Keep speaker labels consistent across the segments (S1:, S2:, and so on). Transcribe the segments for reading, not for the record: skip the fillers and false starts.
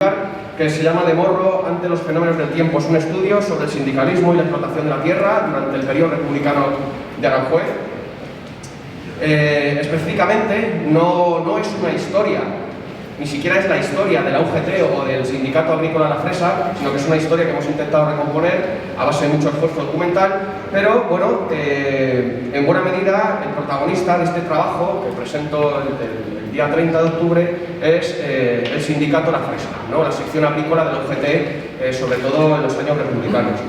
S1: publicar, que se llama De Morro ante los fenómenos del tiempo. Es un estudio sobre el sindicalismo y la explotación de la tierra durante el periodo republicano de Aranjuez. Específicamente no es una historia, ni siquiera es la historia de la UGT o del Sindicato Agrícola La Fresa, sino que es una historia que hemos intentado recomponer a base de mucho esfuerzo documental, pero bueno, en buena medida el protagonista de este trabajo que presento el día 30 de octubre es el Sindicato La Fresa, ¿no? La sección agrícola de la UGT, sobre todo en los años republicanos.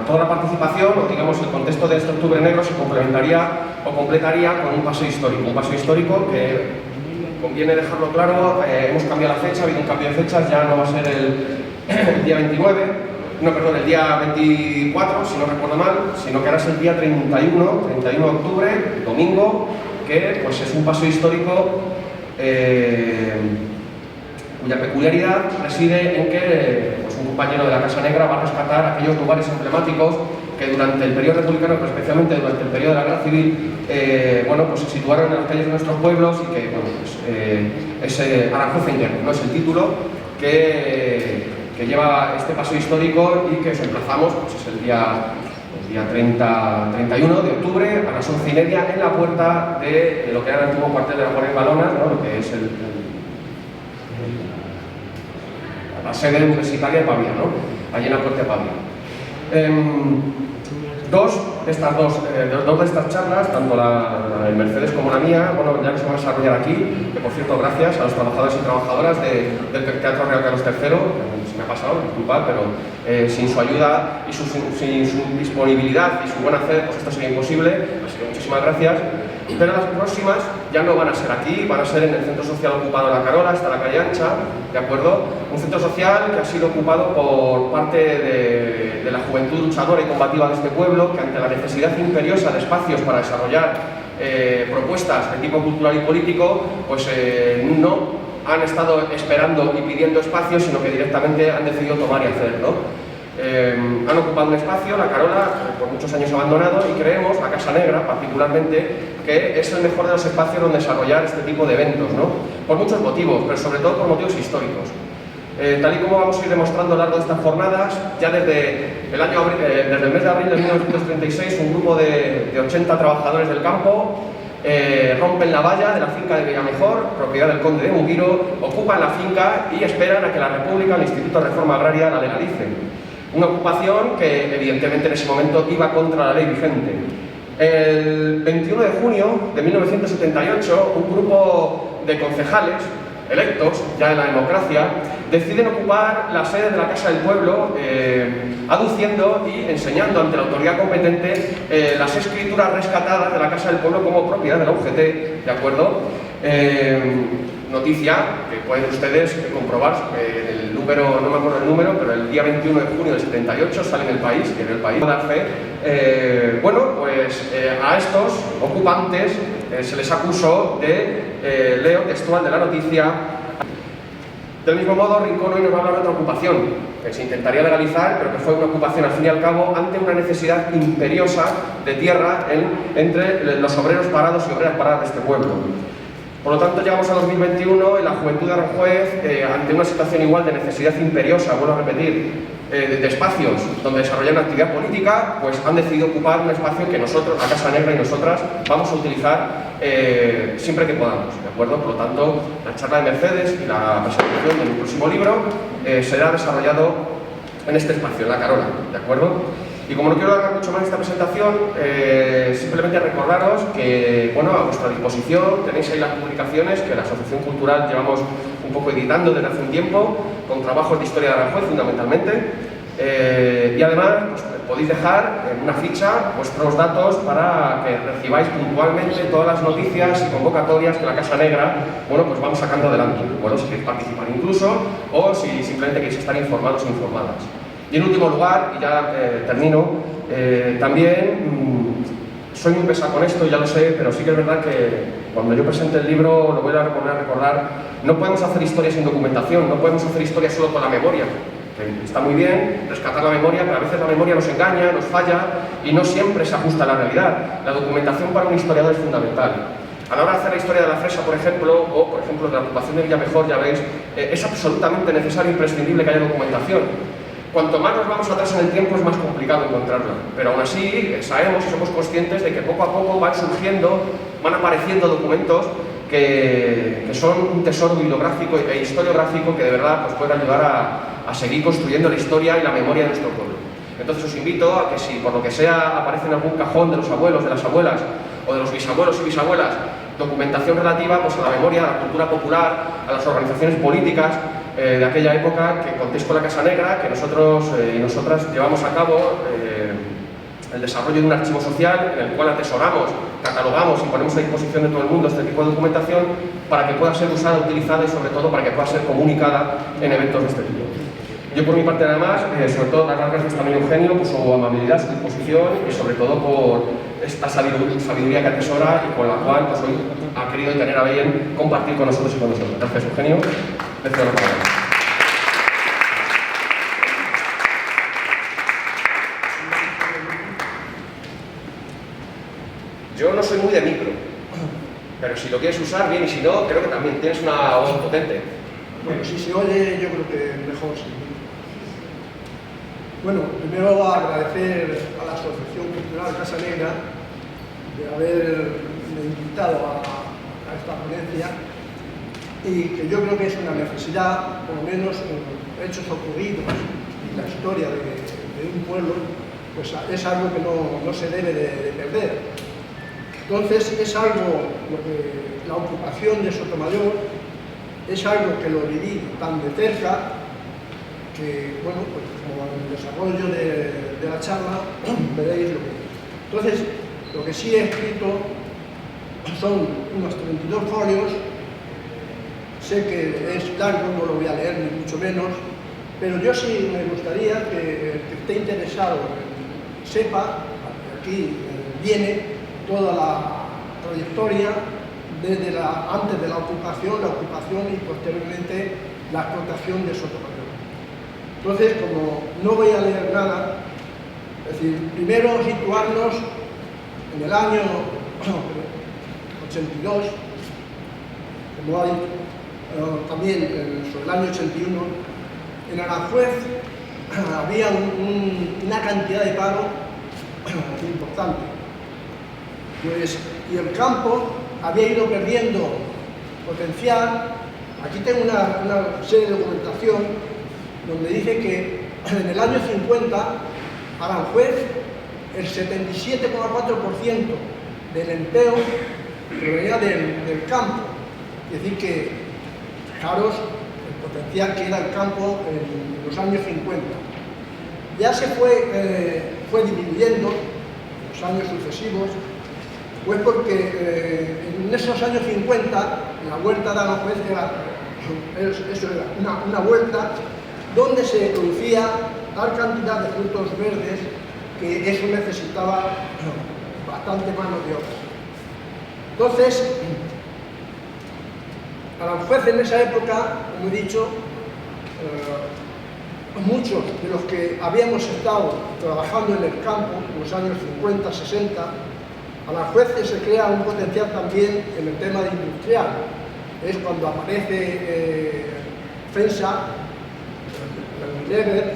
S1: Toda la participación, o digamos el contexto de este Octubre Negro, se complementaría o completaría con un paseo histórico que conviene dejarlo claro. Hemos cambiado la fecha, ha habido un cambio de fechas, ya no va a ser el día 29, no, perdón, el día 24, si no recuerdo mal, sino que ahora es el día 31 de octubre, domingo, que pues es un paseo histórico cuya peculiaridad reside en que pues, un compañero de la Casa Negra va a rescatar aquellos lugares emblemáticos que durante el periodo republicano, pero especialmente durante el periodo de la Guerra Civil, bueno, pues se situaron en las calles de nuestros pueblos y que, bueno, pues, es Aranjuez en guerra, ¿no? Es el título que lleva este paseo histórico y que os emplazamos, pues es el día 31 de octubre a las 11:30 en la puerta de lo que era el antiguo cuartel de la Guardia Balonas, ¿no? Lo que es la sede universitaria de Pavía, ¿no? Allí en la puerta de Pavía. Dos de estas charlas, tanto la de Mercedes como la mía, bueno, ya que se van a desarrollar aquí, que por cierto, gracias a los trabajadores y trabajadoras del Teatro Real Carlos III, se me ha pasado, disculpad, pero sin su ayuda y sin su disponibilidad y su buen hacer, pues esto sería imposible, así que muchísimas gracias. Pero las próximas ya no van a ser aquí, van a ser en el Centro Social Ocupado de La Carola, está la calle Ancha, ¿de acuerdo? Un centro social que ha sido ocupado por parte de la juventud luchadora y combativa de este pueblo, que ante la necesidad imperiosa de espacios para desarrollar propuestas de tipo cultural y político, pues no han estado esperando y pidiendo espacios, sino que directamente han decidido tomar y hacer, ¿no? Han ocupado un espacio, La Carola, por muchos años abandonado, y creemos, la Casa Negra particularmente, que es el mejor de los espacios donde desarrollar este tipo de eventos, ¿no? Por muchos motivos, pero sobre todo por motivos históricos. Tal y como vamos a ir demostrando a lo largo de estas jornadas, ya desde el mes de abril de 1936, un grupo de 80 trabajadores del campo rompen la valla de la finca de Villamejor, propiedad del conde de Muguiro, ocupan la finca y esperan a que la República, el Instituto de Reforma Agraria, la legalice. Una ocupación que evidentemente en ese momento iba contra la ley vigente. El 21 de junio de 1978, un grupo de concejales electos, ya en la democracia, deciden ocupar la sede de la Casa del Pueblo, aduciendo y enseñando ante la autoridad competente las escrituras rescatadas de la Casa del Pueblo como propiedad de la UGT, ¿de acuerdo? Noticia que pueden ustedes comprobar, el número, no me acuerdo el número, pero el día 21 de junio del 78 sale en El País, que en El País dar fe. Bueno, pues a estos ocupantes se les acusó de, leo textual de la noticia, del mismo modo Rincón hoy nos va a hablar de otra ocupación, que se intentaría legalizar, pero que fue una ocupación al fin y al cabo ante una necesidad imperiosa de tierra entre los obreros parados y obreras paradas de este pueblo. Por lo tanto, llegamos a 2021 y la juventud de Aranjuez, ante una situación igual de necesidad imperiosa, vuelvo a repetir, de espacios donde desarrollar una actividad política, pues han decidido ocupar un espacio que nosotros, la Casa Negra y nosotras, vamos a utilizar siempre que podamos, ¿de acuerdo? Por lo tanto, la charla de Mercedes y la presentación de mi próximo libro será desarrollado en este espacio, en La Carola, ¿de acuerdo? Y como no quiero alargar mucho más esta presentación, simplemente recordaros que, bueno, a vuestra disposición tenéis ahí las publicaciones que la Asociación Cultural llevamos un poco editando desde hace un tiempo, con trabajos de historia de Aranjuez fundamentalmente, y además pues, podéis dejar en una ficha vuestros datos para que recibáis puntualmente todas las noticias y convocatorias que la Casa Negra, bueno, pues vamos sacando adelante, bueno, si queréis participar incluso, o si simplemente queréis estar informados o informadas. Y en último lugar, y ya termino, también soy muy pesado con esto, ya lo sé, pero sí que es verdad que cuando yo presente el libro, lo voy a recordar, no podemos hacer historia sin documentación, no podemos hacer historia solo con la memoria. Que está muy bien rescatar la memoria, pero a veces la memoria nos engaña, nos falla y no siempre se ajusta a la realidad. La documentación para un historiador es fundamental. A la hora de hacer la historia de la fresa, por ejemplo, o por ejemplo de la ocupación de Villamejor, ya veis, es absolutamente necesario e imprescindible que haya documentación. Cuanto más nos vamos atrás en el tiempo es más complicado encontrarla, pero aún así sabemos y somos conscientes de que poco a poco van surgiendo, van apareciendo documentos que son un tesoro bibliográfico e historiográfico que de verdad pues, puede ayudar a seguir construyendo la historia y la memoria de nuestro pueblo. Entonces os invito a que si por lo que sea aparece en algún cajón de los abuelos, de las abuelas o de los bisabuelos y bisabuelas documentación relativa pues, a la memoria, a la cultura popular, a las organizaciones políticas de aquella época, que contéis con la Casa Negra, que nosotros y nosotras llevamos a cabo el desarrollo de un archivo social en el cual atesoramos, catalogamos y ponemos a disposición de todo el mundo este tipo de documentación para que pueda ser usada, utilizada y sobre todo para que pueda ser comunicada en eventos de este tipo. Yo por mi parte además, sobre todo dar las gracias también a Eugenio por su amabilidad, su disposición y sobre todo por esta sabiduría que atesora y con la cual pues, hoy ha querido tener a bien compartir con nosotros y con nosotros. Gracias Eugenio. Gracias, yo no soy muy de micro, pero si lo quieres usar bien y si no, creo que también tienes una voz potente.
S2: Bueno, si se oye, yo creo que mejor sí. Bueno, primero agradecer a la Asociación Cultural Casa Negra de haberme invitado a esta ponencia y que yo creo que es una necesidad, por lo menos hechos ocurridos y la historia de un pueblo, pues es algo que no se debe de perder. Entonces es algo, la ocupación de Sotomayor es algo que lo viví tan de cerca que, bueno, pues como en el desarrollo de la charla veréis lo que... Entonces, lo que sí he escrito son unos 32 folios, sé que es largo, no lo voy a leer ni mucho menos, pero yo sí me gustaría que el que esté interesado sepa, aquí viene toda la trayectoria desde antes de la ocupación y posteriormente la explotación de Sotomayor. Entonces, como no voy a leer nada, es decir, primero situarnos en el año 82, como ha dicho, también sobre el año 81, en Aranjuez había una cantidad de paro importante. Pues, y el campo había ido perdiendo potencial. Aquí tengo una serie de documentación donde dice que en el año 50 Aranjuez el 77,4% del empleo provenía del campo. Es decir que, fijaros el potencial que era el campo en los años 50. Ya se fue disminuyendo en los años sucesivos, pues porque en esos años 50 la huerta de Aranjuez era una huerta donde se producía tal cantidad de frutos verdes que eso necesitaba bastante mano de obra. Entonces, Aranjuez en esa época, como he dicho, muchos de los que habíamos estado trabajando en el campo en los años 50, 60, Aranjuez se crea un potencial también en el tema de industrial. Es cuando aparece FENSA, Lever,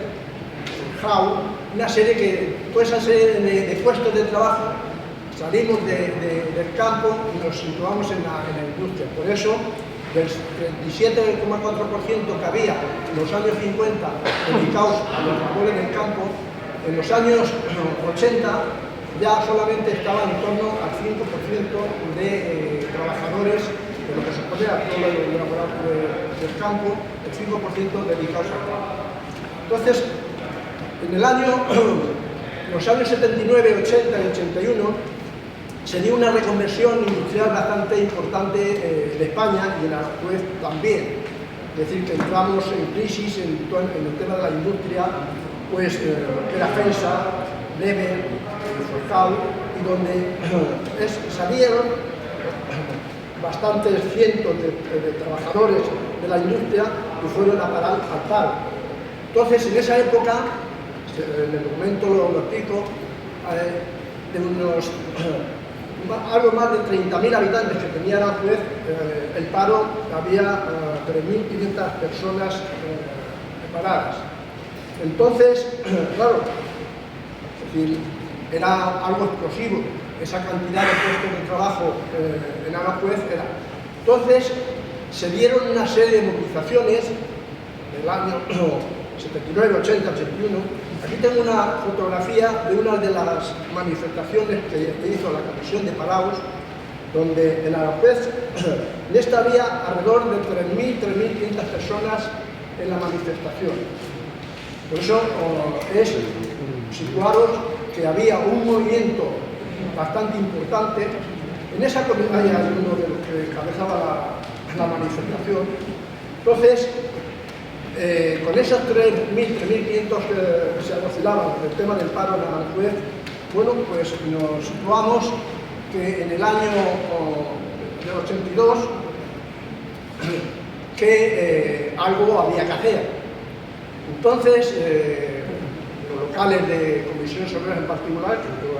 S2: Jau, toda esa serie de puestos de trabajo, salimos del campo y nos situamos en la industria. Por eso, del 37,4% que había en los años 50 dedicados a los labores del campo, en los años 80 ya solamente estaba en torno al 5% de trabajadores de lo que se pone a todo el laboral del campo, el 5% dedicados al campo. Entonces, en los años 79, 80 y 81 se dio una reconversión industrial bastante importante en España y en Aranjuez también. Es decir, que entramos en crisis en el tema de la industria, pues que era FENSA, Lever, Forjao, y donde salieron bastantes cientos de trabajadores de la industria y fueron a parar al paro. Entonces, en esa época, en el documento lo explico, de unos algo más de 30.000 habitantes que tenía Aranjuez, el paro había 3.500 personas paradas. Entonces, claro, es decir, era algo explosivo, esa cantidad de puestos de trabajo en Aranjuez era. Entonces, se dieron una serie de movilizaciones del año 79, 80, 81. Aquí tengo una fotografía de una de las manifestaciones que hizo la Comisión de Parados, donde en Aranjuez, en esta había alrededor de 3.500 personas en la manifestación. Por eso es situaros que había un movimiento bastante importante. En esa comisión hay uno de los que encabezaba la manifestación. Entonces, con esos 3.000, 3.500 que se oscilaban del tema del paro en Aranjuez, bueno, pues nos situamos que en el año del 82 que algo había que hacer. Entonces, los locales de comisiones obreras en particular, que yo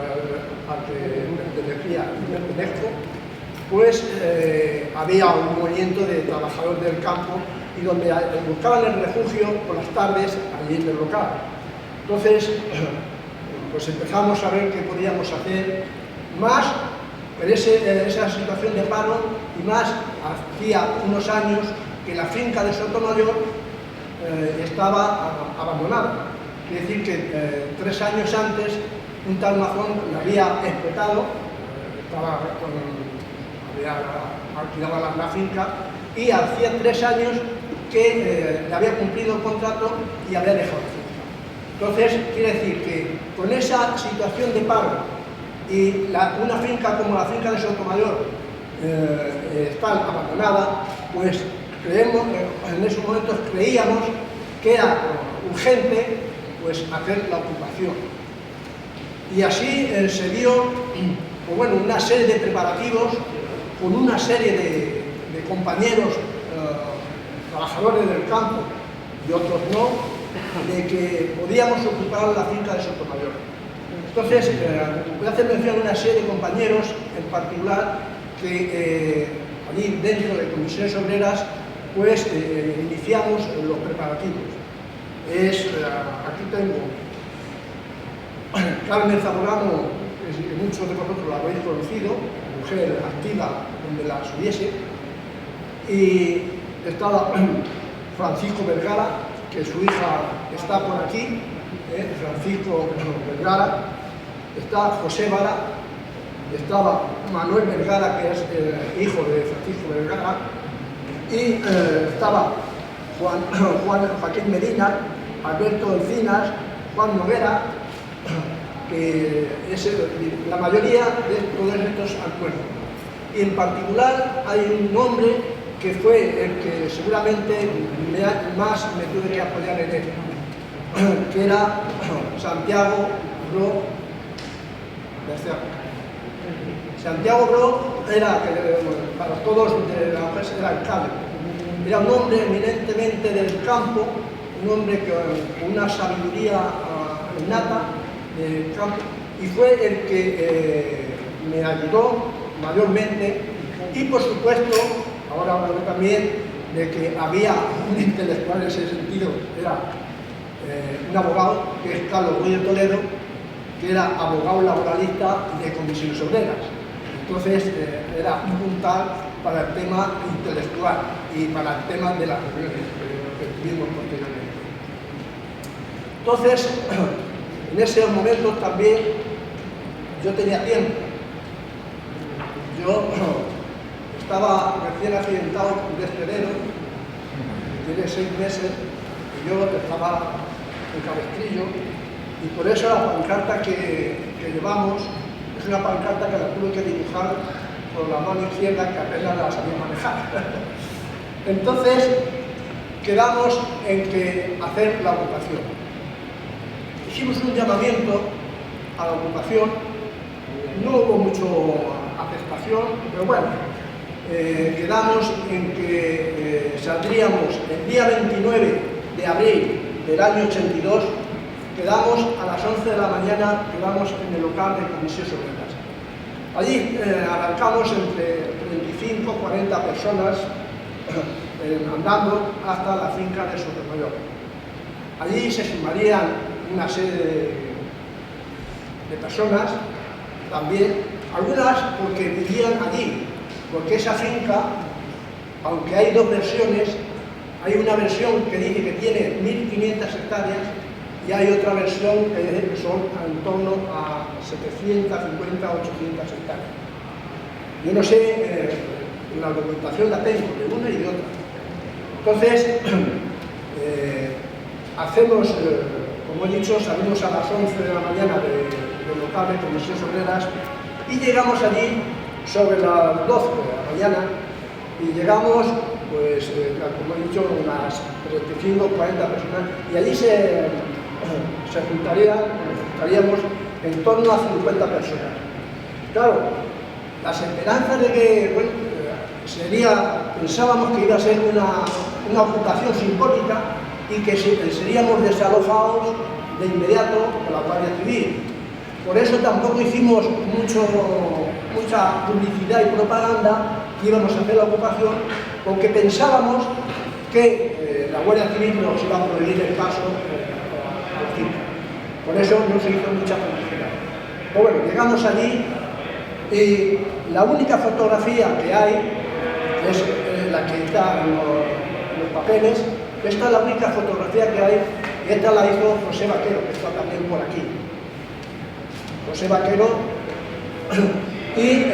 S2: parte de energía y de ENESCO, pues había un movimiento de trabajadores del campo y donde buscaban el refugio por las tardes allí en el local. Entonces, pues empezamos a ver qué podíamos hacer más en esa situación de paro, y más hacía unos años que la finca de Sotomayor estaba abandonada. Es decir, que 3 años antes un tal Mazón la había explotado, había alquilado la finca, y hacía 3 años que le había cumplido el contrato y había dejado la finca. Entonces, quiere decir que con esa situación de paro y una finca como la finca de Sotomayor está abandonada, pues creemos, en esos momentos creíamos que era urgente pues hacer la ocupación. Y así se dio pues bueno, una serie de preparativos con una serie de compañeros trabajadores del campo y otros no, de que podíamos ocupar la finca de Sotomayor. Entonces, voy a hacer mención a una serie de compañeros en particular que allí dentro de comisiones obreras pues iniciamos los preparativos. Aquí tengo Carmen Zamorano, que muchos de vosotros la habéis conocido, mujer activa donde la hubiese, y estaba Francisco Vergara, que su hija está por aquí, Francisco Vergara, está José Vara, estaba Manuel Vergara, que es el hijo de Francisco Vergara, y estaba Joaquín Medina, Alberto Encinas, Juan Noguera, que es la mayoría de todos estos acuerdos. Y en particular hay un nombre que fue el que seguramente más me tuve que apoyar en él, que era Santiago Bro. Santiago Bro era, para todos de la empresa, era alcalde. Era un hombre eminentemente del campo, un hombre con una sabiduría innata del campo, y fue el que me ayudó mayormente. Y por supuesto, ahora hablaré también de que había un intelectual en ese sentido, era un abogado, que es Carlos Ruiz de Toledo, que era abogado laboralista de comisiones obreras. Entonces era un puntal para el tema intelectual y para el tema de las reuniones que tuvimos posteriormente. Entonces, en ese momento también yo tenía tiempo. Yo estaba recién accidentado de febrero, tiene 6 meses, y yo estaba en Cabestrillo, y por eso la pancarta que llevamos es una pancarta que la tuve que dibujar con la mano izquierda, que apenas la sabía manejar. Entonces, quedamos en que hacer la ocupación. Hicimos un llamamiento a la ocupación, no hubo mucha aceptación, pero bueno, quedamos en que saldríamos el día 29 de abril del año 82, quedamos a las 11 de la mañana, quedamos en el local de comisiones obreras. Allí arrancamos entre 25 y 40 personas andando hasta la finca de Sotomayor. Allí se sumarían una serie de personas también, algunas porque vivían allí, porque esa finca, aunque hay dos versiones, hay una versión que dice que tiene 1500 hectáreas y hay otra versión que dice que son en torno a 750 o 800 hectáreas. Yo no sé, la documentación la tengo de una y de otra. Entonces, hacemos, como he dicho, salimos a las 11 de la mañana del local de Comisiones Obreras y llegamos allí sobre las 12 de la mañana y llegamos, pues, como he dicho, unas 35 o 40 personas y allí juntaríamos en torno a 50 personas. Claro, las esperanzas de que, bueno, pensábamos que iba a ser una ocupación simbólica y que seríamos desalojados de inmediato por la Guardia Civil. Por eso tampoco hicimos mucha publicidad y propaganda que íbamos a hacer la ocupación, porque pensábamos que la Guardia Civil nos iba a prohibir el paso a la finca. Por eso no se hizo mucha publicidad. Pero bueno, llegamos allí y la única fotografía que hay es la que está en los papeles. Esta es la única fotografía que hay y esta la hizo José Vaquero, que está también por aquí. José Vaquero, y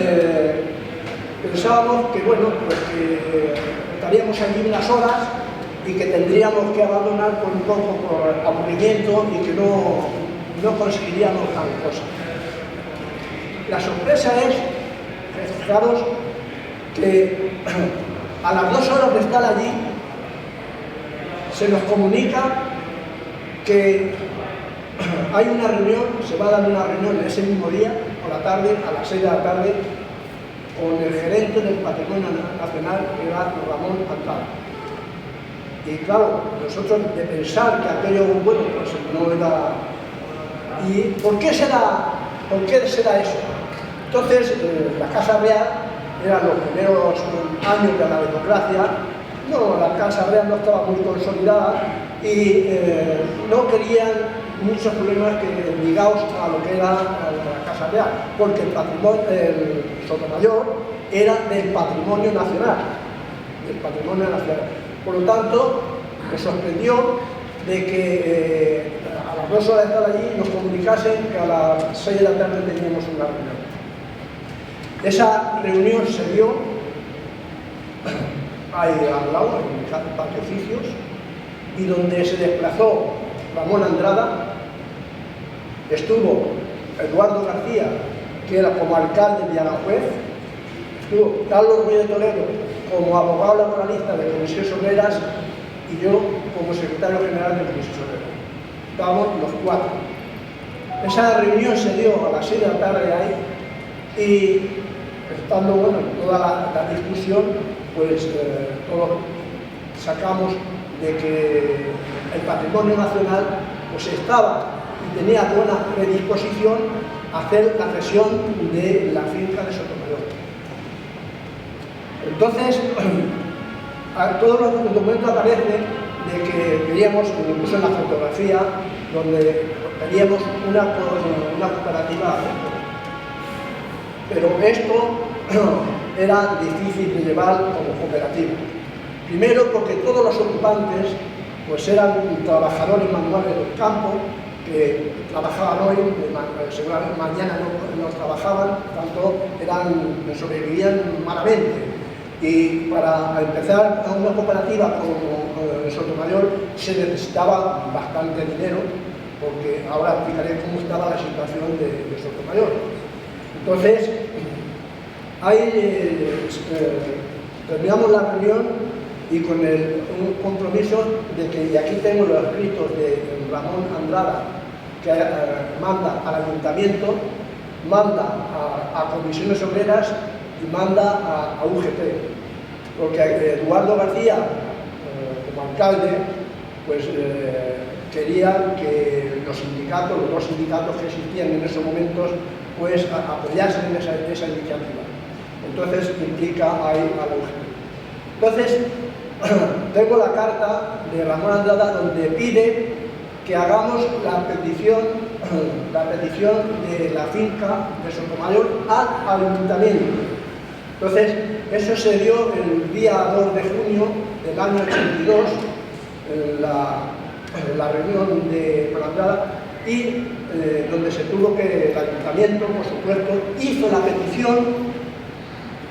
S2: pensábamos que, bueno, pues que estaríamos allí unas horas y que tendríamos que abandonar un poco por aburrimiento y que no conseguiríamos gran cosa. La sorpresa es, fijaros, que a las 2 horas de estar allí se nos comunica que hay una reunión, se va a dar una reunión ese mismo día, por la tarde, a las 6 de la tarde, con el gerente del Patrimonio Nacional, que era Ramón Andrada. Y claro, nosotros de pensar que aquello, bueno, pues no era... ¿Y por qué será eso? Entonces, la Casa Real, eran los primeros años de la democracia, la Casa Real no estaba muy consolidada y no querían muchos problemas ligados a lo que era la Casa Real, porque el Sotomayor era del patrimonio nacional, Por lo tanto, me sorprendió de que a las 2 horas de estar allí nos comunicasen que a las 6 de la tarde teníamos una reunión. Esa reunión se dio ahí al lado, en el Parque Oficios, y donde se desplazó Ramón Andrada, estuvo Eduardo García, que era como alcalde de Aranjuez, estuvo Carlos Ruiz de Toledo como abogado laboralista de Comisiones Obreras y yo como secretario general de Comisiones Obreras. Estábamos los 4. Esa reunión se dio a las 6 de la tarde ahí y estando, bueno, toda la discusión, pues todos sacamos de que el patrimonio nacional pues estaba y tenía buena predisposición a hacer la cesión de la finca de Sotomayor. Entonces, todos los documentos aparecen de que queríamos, incluso en la fotografía, donde queríamos una cooperativa. Pero esto era difícil de llevar como cooperativa. Primero porque todos los ocupantes pues eran trabajadores manuales del campo, que trabajaban hoy, seguramente mañana no trabajaban, tanto sobrevivían malamente. Y para empezar a una cooperativa como Sotomayor se necesitaba bastante dinero, porque ahora explicaré cómo estaba la situación de Sotomayor. Entonces, terminamos la reunión y con un compromiso de que, y aquí tengo los escritos de Ramón Andrada, que manda al ayuntamiento, manda a Comisiones Obreras y manda a UGT, porque Eduardo García, como alcalde, pues quería que los dos sindicatos que existían en esos momentos, pues apoyarse en esa iniciativa. Entonces implica ahí a la UGT. Entonces, tengo la carta de Ramón Andrada donde pide que hagamos la petición de la finca de Sotomayor al ayuntamiento. Entonces, eso se dio el día 2 de junio del año 82, en la reunión de Ramón Andrada, y donde se tuvo que el ayuntamiento, por supuesto, hizo la petición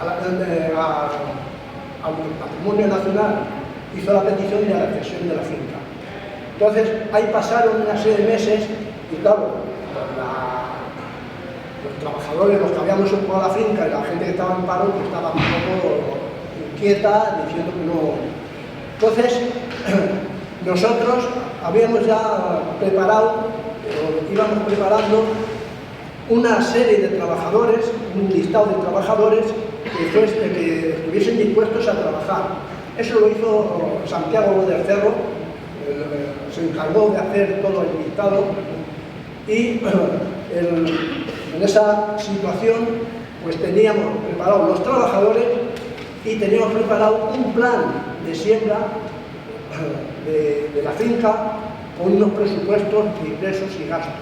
S2: al Patrimonio Nacional, hizo la petición de la cesión de la finca. Entonces, ahí pasaron una serie de meses y claro, los trabajadores, los que habíamos ocupado la finca y la gente que estaba en paro, pues estaba un poco inquieta, diciendo que no. Entonces, nosotros habíamos ya preparado, íbamos preparando una serie de trabajadores, un listado de trabajadores que estuviesen dispuestos a trabajar. Eso lo hizo Santiago del Cerro, se encargó de hacer todo el listado y en esa situación pues teníamos preparados los trabajadores y teníamos preparado un plan de siembra de la finca con unos presupuestos de ingresos y gastos.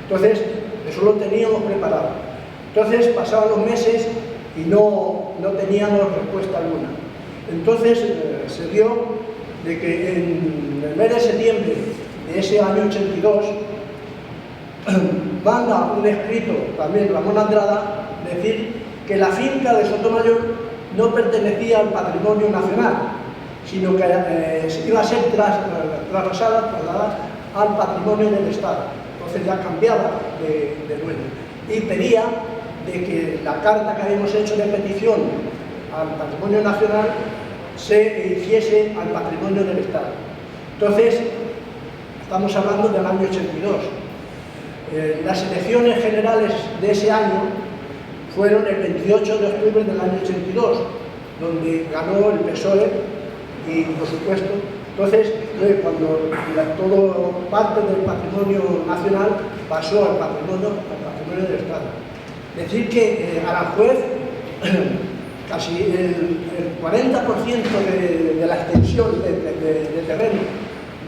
S2: Entonces, eso lo teníamos preparado. Entonces, pasaban los meses y no teníamos respuesta alguna. Entonces, se dio de que en el mes de septiembre de ese año 82, manda un escrito también Ramón Andrada, decir que la finca de Sotomayor no pertenecía al patrimonio nacional, sino que iba a ser trasladada al patrimonio del Estado. Entonces ya cambiaba de dueño. Y pedía de que la carta que habíamos hecho de petición al patrimonio nacional se hiciese al patrimonio del Estado. Entonces, estamos hablando del año 82. Las elecciones generales de ese año fueron el 28 de octubre del año 82, donde ganó el PSOE y, por supuesto, entonces, cuando todo parte del patrimonio nacional pasó al patrimonio del Estado. Decir que Aranjuez, casi el 40% de la extensión de terreno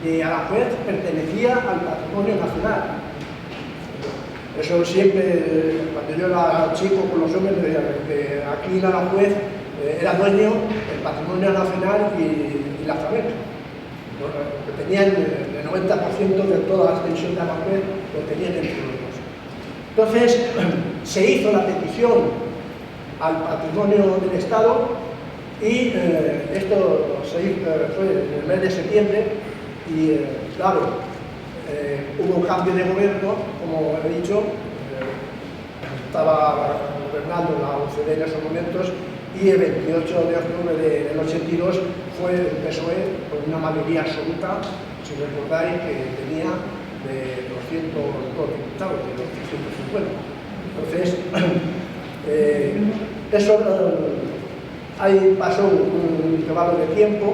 S2: de Aranjuez pertenecía al patrimonio nacional. Eso siempre, cuando yo era chico con los hombres, que aquí en Aranjuez era dueño el patrimonio nacional y la fábrica. Que tenían el 90% de toda la extensión de Aranjuez, lo tenían entre los dos. Entonces, se hizo la petición al patrimonio del Estado y esto se hizo, fue en el mes de septiembre y, claro, hubo un cambio de gobierno, como he dicho, estaba gobernando la UCD en esos momentos y el 28 de octubre del 82 fue el PSOE con una mayoría absoluta, si recordáis, que tenía de 200 diputados, de los 350. Entonces, eso ahí pasó un intervalo de tiempo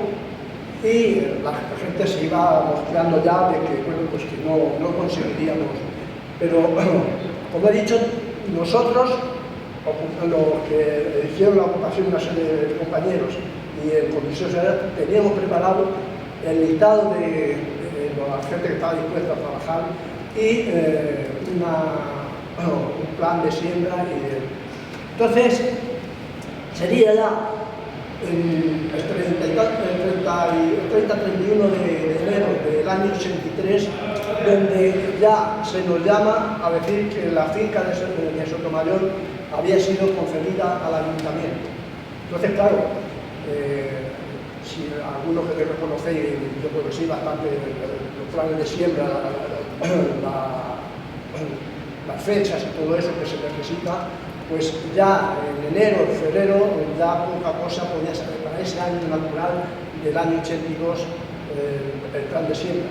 S2: y la gente se iba mostrando ya de que, bueno, pues que no conseguiríamos. Pero, como he dicho, nosotros, los que hicieron la ocupación, una serie de compañeros y el Comisión Social, teníamos preparado el listado de la gente que estaba dispuesta a trabajar y un plan de siembra. Entonces, sería ya el 30-31 de enero del año 83, donde ya se nos llama a decir que la finca de Sotomayor había sido concedida al ayuntamiento. Entonces, claro, si algunos que reconocéis, yo creo que sí, bastante los planes de siembra, las fechas y todo eso que se necesita, pues ya en enero, febrero, ya poca cosa podía ser para ese año natural del año 82 el plan de siembra.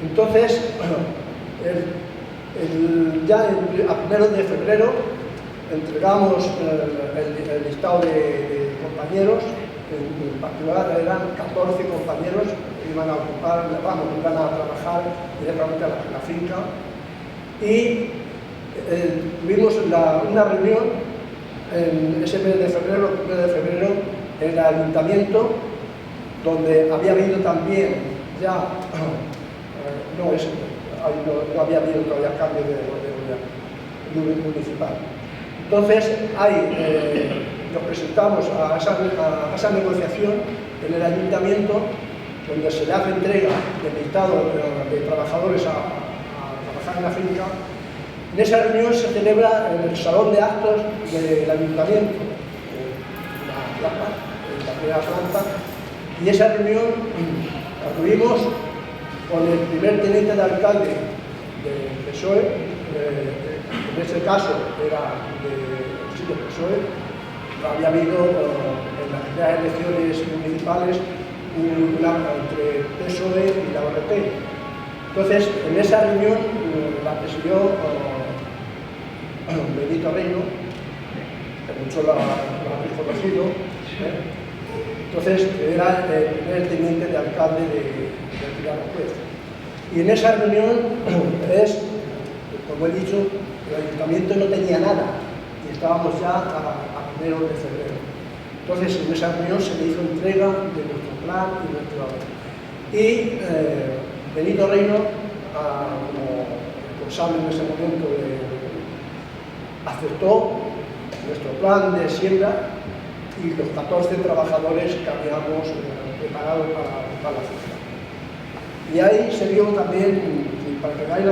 S2: Entonces, ya a 1 de febrero entregamos el listado de compañeros, en particular eran 14 compañeros que iban a ocupar, iban a trabajar directamente a la finca y tuvimos una reunión en ese mes de febrero, 1 de febrero, en el ayuntamiento, donde había habido también ya, no había habido todavía cambio de gobierno municipal. Entonces, nos presentamos a esa negociación en el ayuntamiento, donde se le hace entrega del listado de trabajadores a trabajar en la finca. En esa reunión se celebra en el salón de actos del ayuntamiento, en la primera planta, y esa reunión la tuvimos con el primer teniente de alcalde del PSOE, en este caso era del PSOE. Había habido en las primeras elecciones municipales entre PSOE y la ORP. Entonces, en esa reunión la presidió Benito Reino, que muchos lo habéis conocido. Entonces, era el primer teniente de alcalde de Aranjuez. Y en esa reunión como he dicho, el ayuntamiento no tenía nada y estábamos ya a 1 de febrero. Entonces, en esa reunión se le hizo entrega de nuestro plan y Benito Reino, como responsable en ese momento, aceptó nuestro plan de siembra y los 14 trabajadores que habíamos preparado para la fiesta. Y ahí se vio también, para que veáis,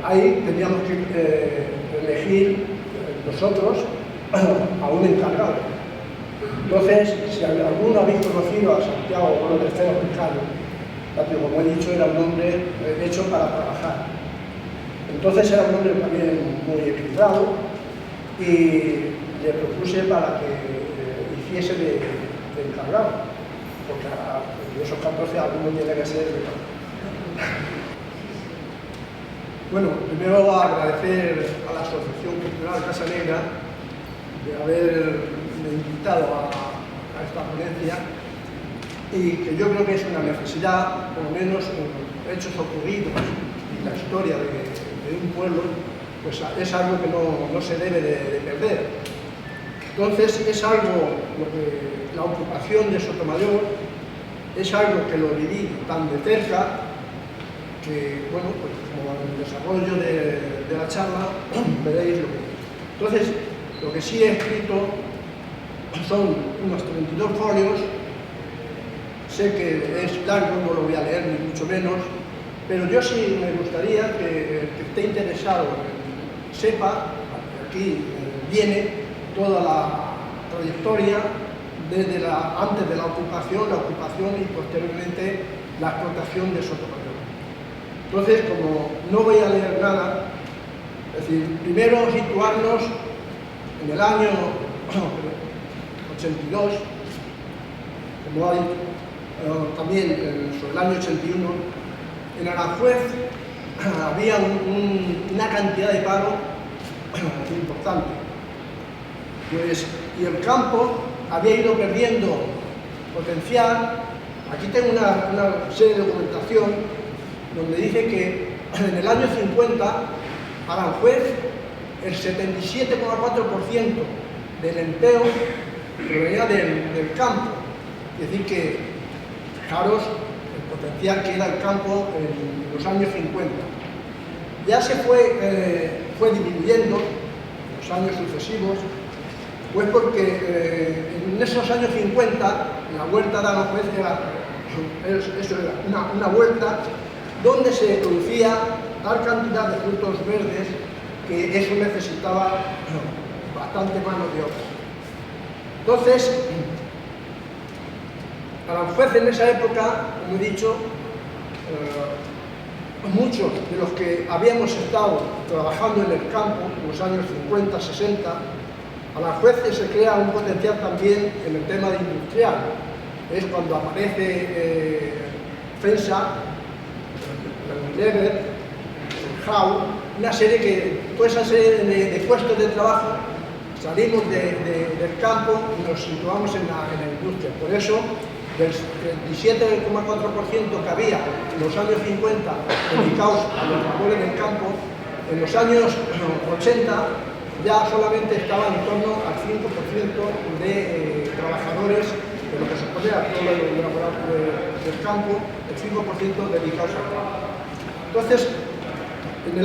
S2: ahí teníamos que elegir nosotros a un encargado. Entonces, si alguno habéis conocido a Santiago Bolo III Ricardo, como he dicho, era un hombre hecho para trabajar. Entonces era un hombre también muy equilibrado y le propuse para que hiciese de encargado, porque de esos 14 algunos tiene que ser de encargado. Bueno, primero agradecer a la Asociación Cultural Casa Negra de haberme invitado a esta ponencia, y que yo creo que es una necesidad, por lo menos hechos ocurridos y la historia de un pueblo, pues es algo que no se debe de perder. Entonces es algo, la ocupación de Sotomayor es algo que lo viví tan de cerca, que bueno, pues como en el desarrollo de la charla veréis lo que... Entonces, lo que sí he escrito son unos 32 folios. Sé que es largo, no lo voy a leer ni mucho menos, pero yo sí me gustaría que el que esté interesado sepa que aquí viene toda la trayectoria desde antes de la ocupación y posteriormente la explotación de Sotomayor. Entonces, como no voy a leer nada, es decir, primero situarnos en el año 82, como hay también sobre el año 81, en Aranjuez había una cantidad de paro importante. Pues, y el campo había ido perdiendo potencial. Aquí tengo una serie de documentación donde dice que en el año 50 Aranjuez el 77,4% del empleo provenía del campo. Es decir que, fijaros el potencial que era el campo en los años 50. Ya se fue disminuyendo en los años sucesivos, pues porque en esos años 50 la huerta de Aranjuez era una huerta donde se producía tal cantidad de frutos verdes que eso necesitaba bastante mano de obra. Entonces, Aranjuez en esa época, como he dicho, muchos de los que habíamos estado trabajando en el campo en los años 50, 60, Aranjuez se crea un potencial también en el tema industrial. Es cuando aparece FENSA, Unilever, Howe, toda esa serie de puestos de trabajo. Salimos del campo y nos situamos en la industria. Por eso, del 27,4% que había en los años 50 dedicados a los labores en el campo, en los años 80 ya solamente estaba en torno al 5% de trabajadores de lo que se pone a todo el laboral del campo, el 5% dedicados al campo. Entonces, en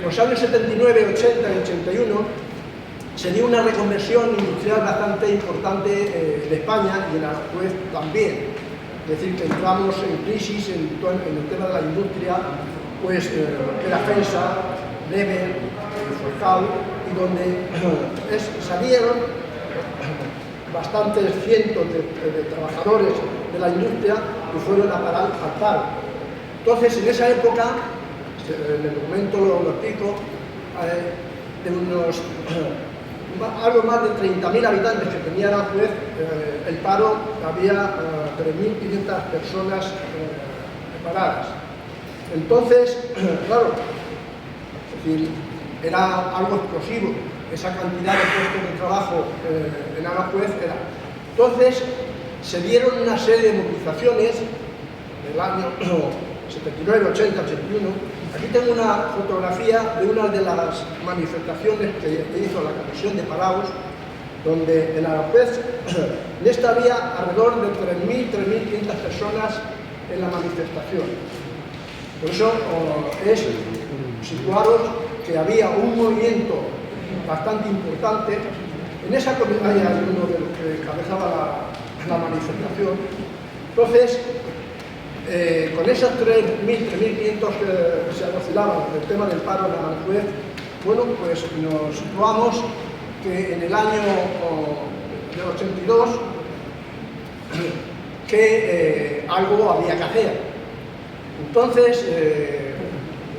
S2: los años 79, 80 y 81, se dio una reconversión industrial bastante importante en España y en Aranjuez también. Es decir, que entramos en crisis en el tema de la industria, pues que era FENSA, Lever, Forcal, y donde salieron bastantes cientos de trabajadores de la industria que fueron a parar al paro. Entonces, en esa época, en el documento lo explico, de unos algo más de 30.000 habitantes que tenía Aranjuez, el paro había 3.500 personas paradas. Entonces, claro, es decir, era algo explosivo, esa cantidad de puestos de trabajo en Aranjuez era. Entonces, se dieron una serie de movilizaciones del año 79, 80, 81. Aquí tengo una fotografía de una de las manifestaciones que hizo la Comisión de Parados, donde en Aranjuez, en esta había alrededor de 3.500 personas en la manifestación. Por eso es situaros que había un movimiento bastante importante. En esa comisión hay uno de los que encabezaba la manifestación. Entonces, con esos 3.000, 3.500 que se oscilaban del tema del paro en Aranjuez, bueno, pues nos situamos que en el año del 82 que algo había que hacer. Entonces,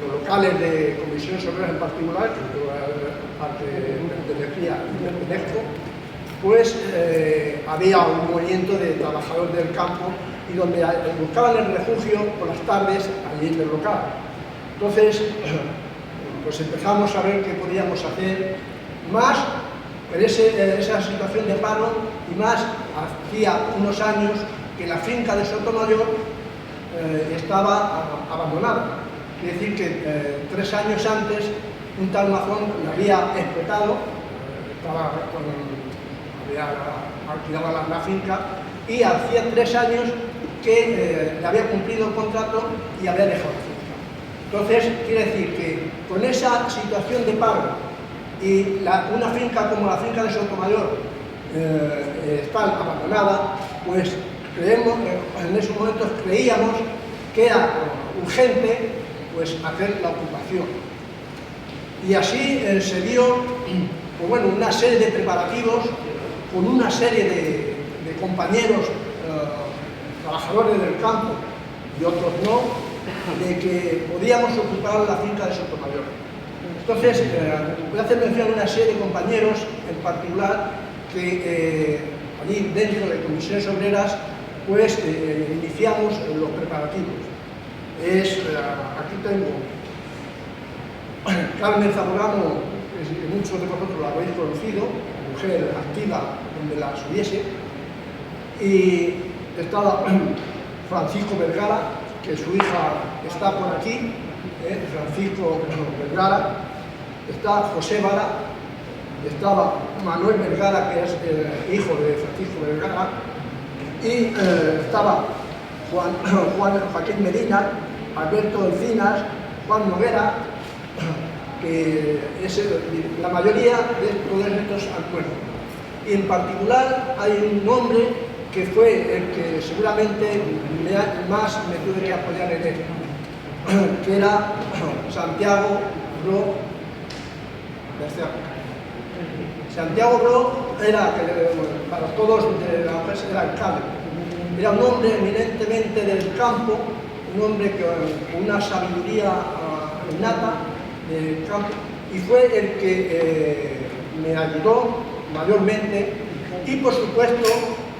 S2: los locales de comisiones obreras en particular, que yo parte de energía y de ENESCO, pues había un movimiento de trabajadores del campo y donde buscaban el refugio por las tardes allí en el local. Entonces, pues empezamos a ver qué podíamos hacer más en esa situación de paro, y más hacía unos años que la finca de Sotomayor estaba abandonada. Quiere decir que 3 años antes un tal Mazón la había explotado, había alquilado la finca, y hacía 3 años que le había cumplido el contrato y había dejado la finca. Entonces, quiere decir que con esa situación de paro y una finca como la finca de Sotomayor está abandonada, pues en esos momentos creíamos que era urgente pues, hacer la ocupación. Y así se dio pues, bueno, una serie de preparativos con una serie de compañeros trabajadores del campo y otros no, de que podíamos ocupar la finca de Sotomayor. Entonces, voy a hacer mención a una serie de compañeros en particular que allí dentro de comisiones obreras pues iniciamos los preparativos. Aquí tengo Carmen Zamorano, que muchos de vosotros la habéis conocido, mujer activa donde las hubiese, y estaba Francisco Vergara, que su hija está por aquí, Francisco Vergara, está José Vara, estaba Manuel Vergara, que es hijo de Francisco Vergara, y estaba Joaquín Medina, Alberto Encinas, Juan Noguera, que es la mayoría de todos estos acuerdos. Y en particular hay un nombre que fue el que seguramente más me tuve que apoyar en él, que era Santiago Bro. Santiago Bro era, para todos de la empresa, era alcalde. Era un hombre eminentemente del campo, un hombre con una sabiduría innata del campo, y fue el que me ayudó mayormente. Y por supuesto,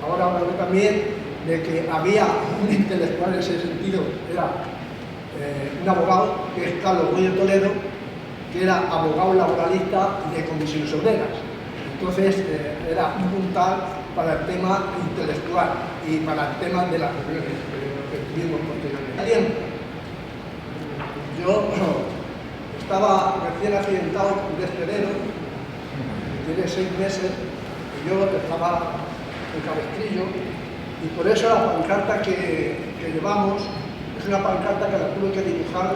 S2: ahora hablo también de que había un intelectual en ese sentido, era un abogado, que es Carlos Ruiz de Toledo, que era abogado laboralista de comisiones obreras. Entonces, era un puntal para el tema intelectual y para el tema de las reuniones que tuvimos posteriormente. Yo estaba recién accidentado con un desterero, tiene 6 meses, y yo estaba en cabestrillo, y por eso la pancarta que llevamos es una pancarta que la tuve que dibujar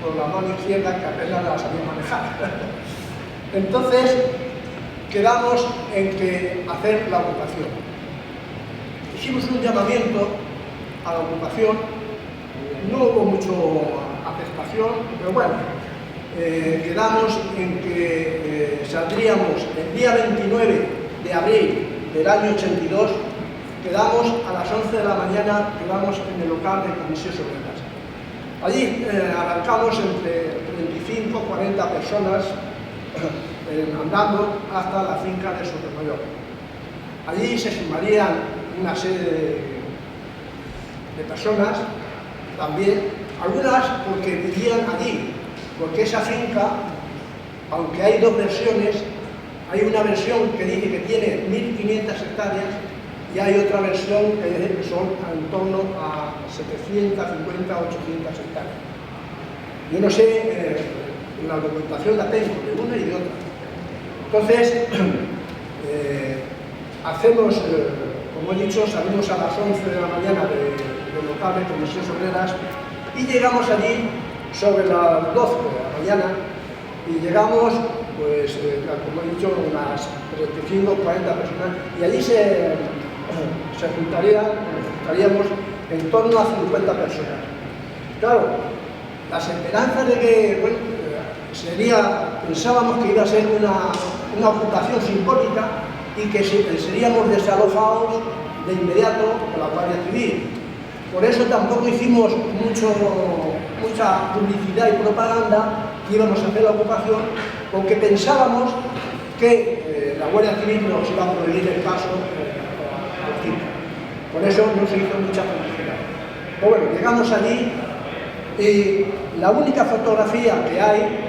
S2: con la mano izquierda, que apenas la sabía manejar. Entonces, quedamos en que hacer la ocupación. Hicimos un llamamiento a la ocupación, no hubo mucha aceptación, pero bueno, quedamos en que saldríamos el día 29 de abril del año 82, quedamos a las 11 de la mañana, quedamos en el local de Comisiones Obreras. Allí arrancamos entre 35 y 40 personas andando hasta la finca de Sotomayor. Allí se sumarían una serie de personas, también, algunas porque vivían allí, porque esa finca, aunque hay dos versiones, hay una versión que dice que tiene 1.500 hectáreas y hay otra versión que dice que son en torno a 750 o 800 hectáreas. Yo no sé, la documentación la tengo de una y de otra. Entonces, hacemos, como he dicho, salimos a las 11 de la mañana del local de Comisiones Obreras y llegamos allí sobre las 12 de la mañana y llegamos, pues, como he dicho, unas 35 o 40 personas y allí estaríamos en torno a 50 personas. Claro, las esperanzas de que, bueno, pensábamos que iba a ser una ocupación simbólica y que seríamos desalojados de inmediato por la Guardia Civil. Por eso tampoco hicimos mucha publicidad y propaganda que íbamos a hacer la ocupación, porque pensábamos que la Guardia Civil nos iba a prohibir el paso al finca. Por eso no se hizo mucha publicidad. Pues bueno, llegamos allí y la única fotografía que hay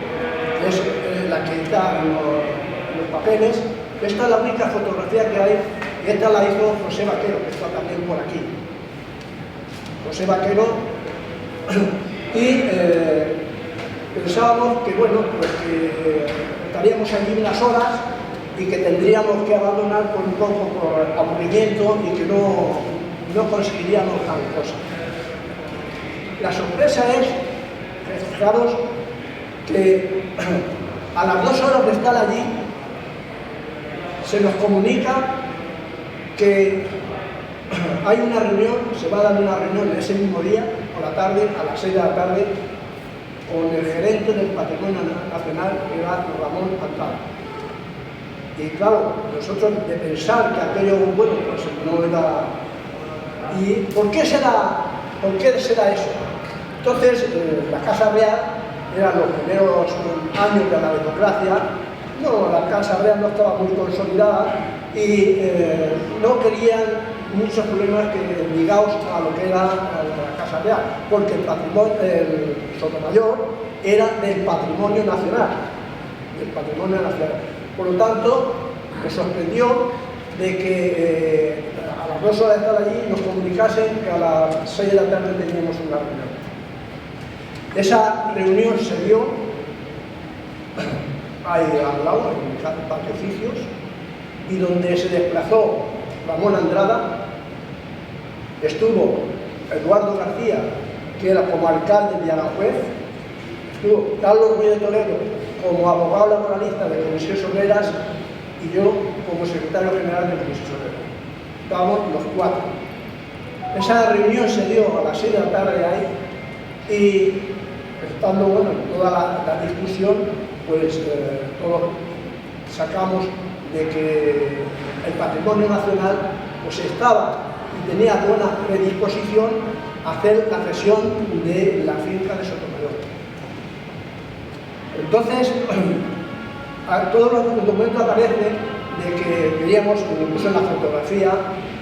S2: es la que está en los papeles. Esta es la única fotografía que hay y esta la hizo José Vaquero, que está también por aquí. José Vaquero, y pensábamos que, bueno, pues que estaríamos allí unas horas y que tendríamos que abandonar por un poco por aburrimiento y que no conseguiríamos gran cosa. La sorpresa es, fijaros, que a las 2 horas de estar allí se nos comunica que hay una reunión, se va a dar una reunión ese mismo día, por la tarde, a las 6 de la tarde, con el gerente del Patrimonio Nacional, que era Ramón Antala. Y claro, nosotros de pensar que aquello, bueno, pues no era... ¿Y por qué será eso? Entonces, la Casa Real, eran los primeros años de la democracia, no, la Casa Real no estaba muy consolidada y no querían muchos problemas ligados a lo que era la Casa Real, porque el Sotomayor era del patrimonio nacional, Por lo tanto, me sorprendió de que a las 2 horas de estar allí nos comunicasen que a las 6 de la tarde teníamos una reunión. Esa reunión se dio ahí al lado, en Patricios, y donde se desplazó Ramón Andrada, estuvo Eduardo García, que era como alcalde de Aranjuez, estuvo Carlos Ruiz de Toledo como abogado laboralista de Comisiones Obreras y yo como secretario general de Comisiones Obreras. Estábamos los 4. Esa reunión se dio a las 6 de la tarde ahí y estando, bueno, toda la discusión, pues todos sacamos de que el patrimonio nacional pues estaba y tenía buena predisposición a hacer la cesión de la finca de Sotomayor. Entonces, a todos los documentos aparece de que queríamos, incluso en la fotografía,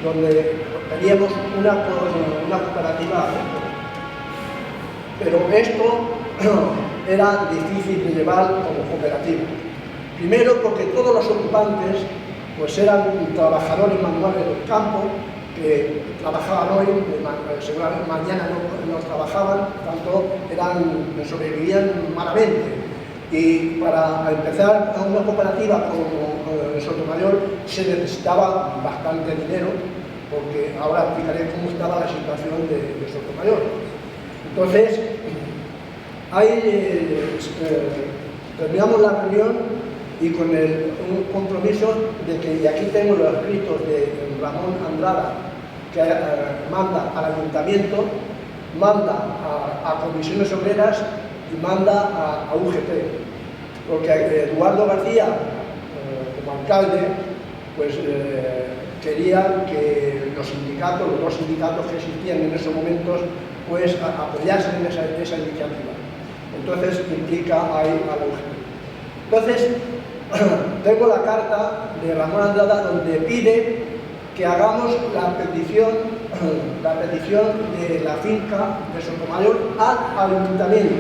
S2: donde queríamos una cooperativa, pero esto era difícil de llevar como cooperativa. Primero porque todos los ocupantes pues eran trabajadores manuales del campo, que trabajaban hoy, seguramente mañana no trabajaban, tanto sobrevivían malamente. Y para empezar a una cooperativa como el Sotomayor se necesitaba bastante dinero, porque ahora explicaré cómo estaba la situación de Sotomayor. Entonces, ahí terminamos la reunión y con un compromiso de que, y aquí tengo los escritos de Ramón Andrada, que manda al ayuntamiento, manda a comisiones obreras y manda a UGT, porque Eduardo García, como alcalde, pues quería que los sindicatos, los dos sindicatos que existían en esos momentos, pues apoyasen en esa iniciativa. Entonces implica ahí a la UGT. Entonces, tengo la carta de Ramón Andrada donde pide que hagamos la petición de la finca de Sotomayor al ayuntamiento.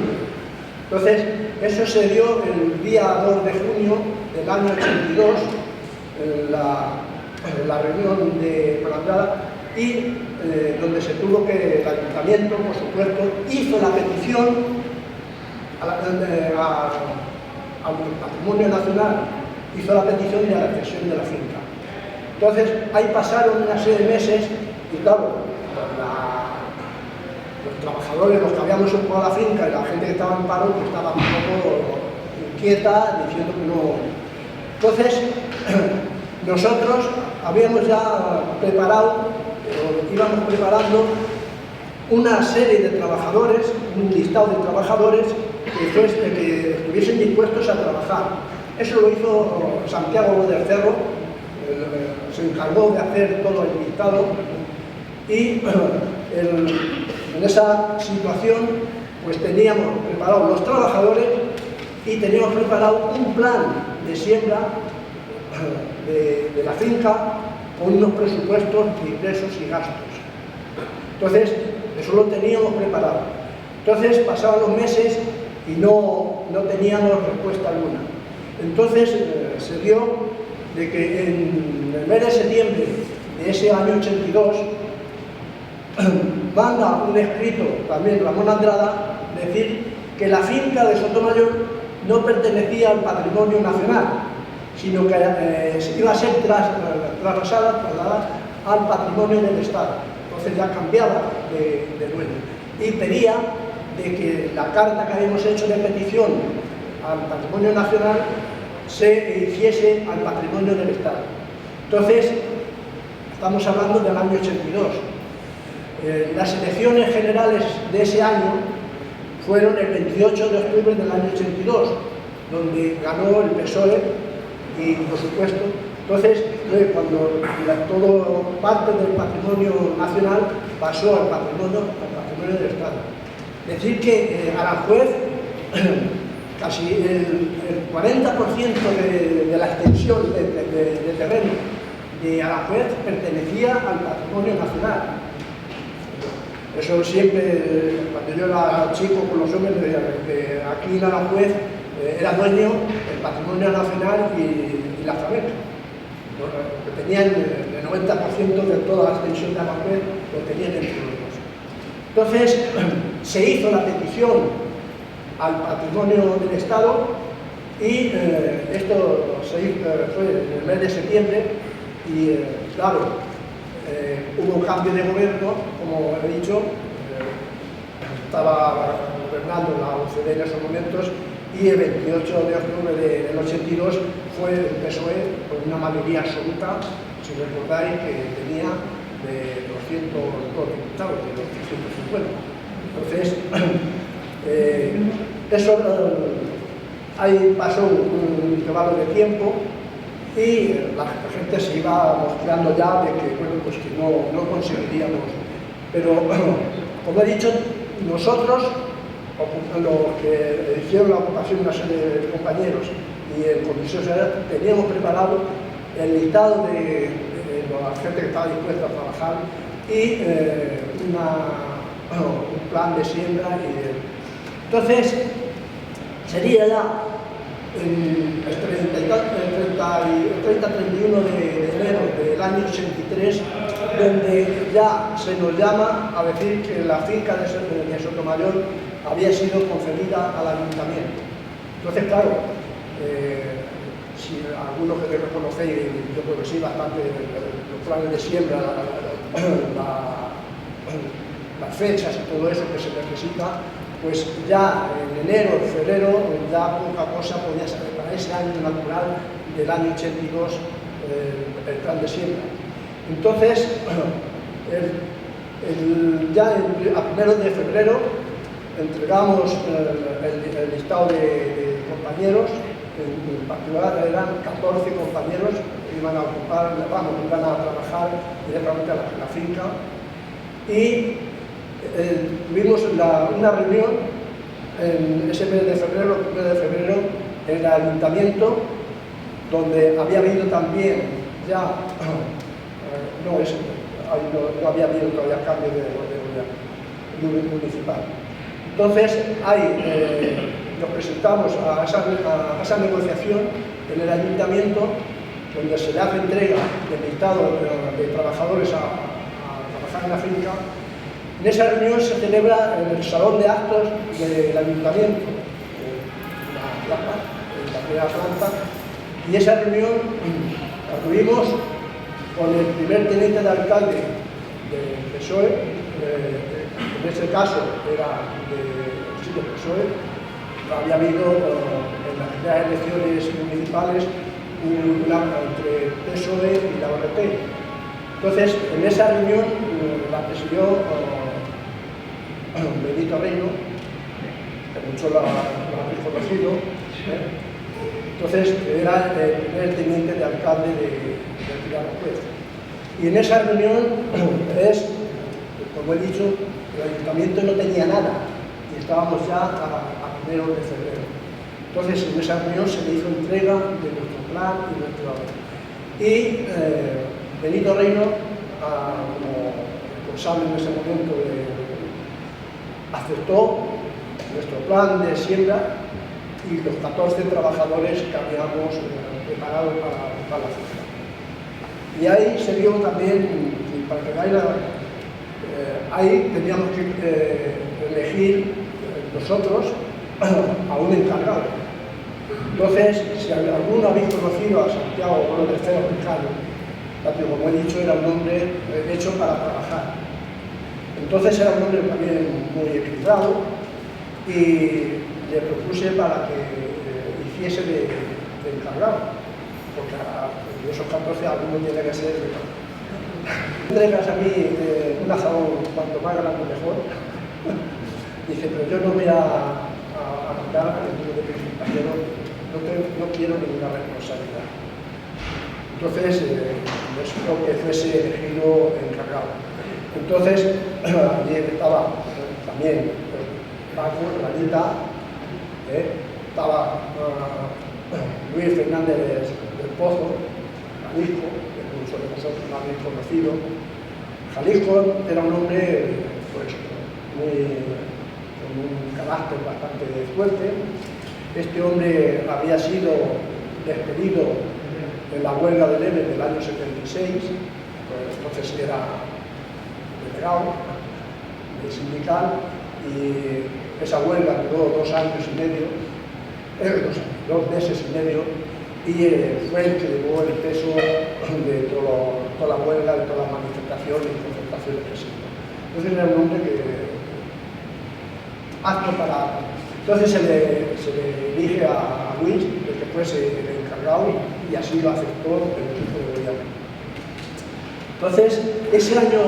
S2: Entonces, eso se dio el día 2 de junio del año 82, la reunión de Andrada, y donde se tuvo que el ayuntamiento, por supuesto, hizo la petición al Patrimonio Nacional, hizo la petición de la cesión de la finca. Entonces, ahí pasaron una serie de meses y claro, los trabajadores, los que habíamos ocupado la finca y la gente que estaba en paro, pues estaba un poco inquieta, diciendo que no. Entonces, nosotros habíamos ya preparado, íbamos preparando una serie de trabajadores, un listado de trabajadores que estuviesen dispuestos a trabajar. Eso lo hizo Santiago del Cerro, se encargó de hacer todo el listado y en esa situación pues teníamos preparados los trabajadores y teníamos preparado un plan de siembra de la finca con unos presupuestos de ingresos y gastos. Entonces, eso lo teníamos preparado. Entonces, pasaban los meses y no teníamos respuesta alguna. Entonces, se dio de que en el mes de septiembre de ese año 82 manda un escrito también Ramón Andrada decir que la finca de Sotomayor no pertenecía al patrimonio nacional, sino que iba a ser trasladada al patrimonio del Estado. Entonces ya cambiaba de dueño y pedía de que la carta que habíamos hecho de petición al patrimonio nacional se hiciese al patrimonio del Estado. Entonces, estamos hablando del año 82. Las elecciones generales de ese año fueron el 28 de octubre del año 82, donde ganó el PSOE y, por supuesto, entonces, cuando todo parte del patrimonio nacional pasó al patrimonio del Estado. Decir que Aranjuez, casi el 40% de la extensión de terreno de Aranjuez pertenecía al patrimonio nacional. Eso siempre, cuando yo era chico con los hombres, que aquí en Aranjuez era dueño el patrimonio nacional y la fábrica. Que tenían el 90% de toda la extensión de Aranjuez, lo tenían entre los dos. Entonces, se hizo la petición al patrimonio del Estado y esto se hizo, fue en el mes de septiembre y, claro, hubo cambio de gobierno, como he dicho, estaba gobernando la OCDE en esos momentos y el 28 de octubre del 82 fue el PSOE con una mayoría absoluta, si recordáis, que tenía de 200 diputados, de 250. Entonces, eso ahí pasó un intervalo de tiempo y la gente se iba mostrando ya de que, bueno, pues que no conseguiríamos. Pero, como he dicho, nosotros, los que hicieron la ocupación, una serie de compañeros y el Comisión Social, teníamos preparado el listado de la gente que estaba dispuesta a trabajar y un plan de siembra. Entonces, sería ya el 30-31 de enero del año 83, donde ya se nos llama a decir que la finca de Sotomayor había sido concedida al ayuntamiento. Entonces, claro, si algunos que reconocéis, yo creo que sí, bastante, los planes de siembra, las fechas y todo eso que se necesita, pues ya en enero, febrero, ya poca cosa podía ser para ese año natural del año 82 el plan de siembra. Entonces, ya a primeros de febrero entregamos el listado de compañeros, en particular eran 14 compañeros que iban a ocupar, iban a trabajar directamente a la finca, y tuvimos una reunión en ese mes de febrero, el 1 de febrero, en el ayuntamiento, donde había habido también ya, no había habido todavía cambio de municipal. Entonces, nos presentamos a esa negociación en el ayuntamiento, donde se le hace entrega del listado de trabajadores a trabajar en la finca. En esa reunión se celebra en el salón de actos del ayuntamiento, en la primera planta, y esa reunión la tuvimos con el primer teniente de alcalde del PSOE, en este caso era del PSOE, había habido en las primeras elecciones municipales entre PSOE y la ORP. Entonces, en esa reunión la presidió Benito Reino, que mucho lo habéis conocido. Entonces, era el primer teniente de alcalde de Pilar-Juez. Y en esa reunión como he dicho, el ayuntamiento no tenía nada y estábamos ya a 1 de febrero. Entonces, en esa reunión se le hizo entrega de nuestro plan y Benito Reino, como responsable en ese momento, aceptó nuestro plan de siembra y los 14 trabajadores que habíamos preparado para la finca. Y ahí se dio también, para que veáis, ahí teníamos que elegir nosotros a un encargado. Entonces, si alguno habéis conocido a Santiago Bolo de Feo Ricardo, como he dicho, era un hombre hecho para trabajar. Entonces era un hombre también muy equilibrado y le propuse para que hiciese de encargado, porque de esos 14 alguno tiene que ser entregas a mí un azabón, cuanto más grande mejor. Dice, pero yo no voy a mandar a ningún de principio, no quiero ninguna responsabilidad. Entonces, necesito que fuese elegido encargado. Entonces, allí estaba también Paco, Ranita, estaba Luis Fernández del Pozo, Jalisco, que muchos de vosotros no habéis conocido. Jalisco era un hombre pues, con un carácter bastante fuerte. Este hombre había sido despedido en la huelga del EME del año 76, pues, entonces era delegado sindical, y esa huelga duró 2 años y medio, 2 meses y medio, y fue el que llevó el peso de toda la huelga, de todas las manifestaciones y concentraciones que se hizo. Entonces era un hombre que apto para... Entonces se le elige a Luis de que fuese el encargado y así lo aceptó el equipo de gobierno. Entonces, ese año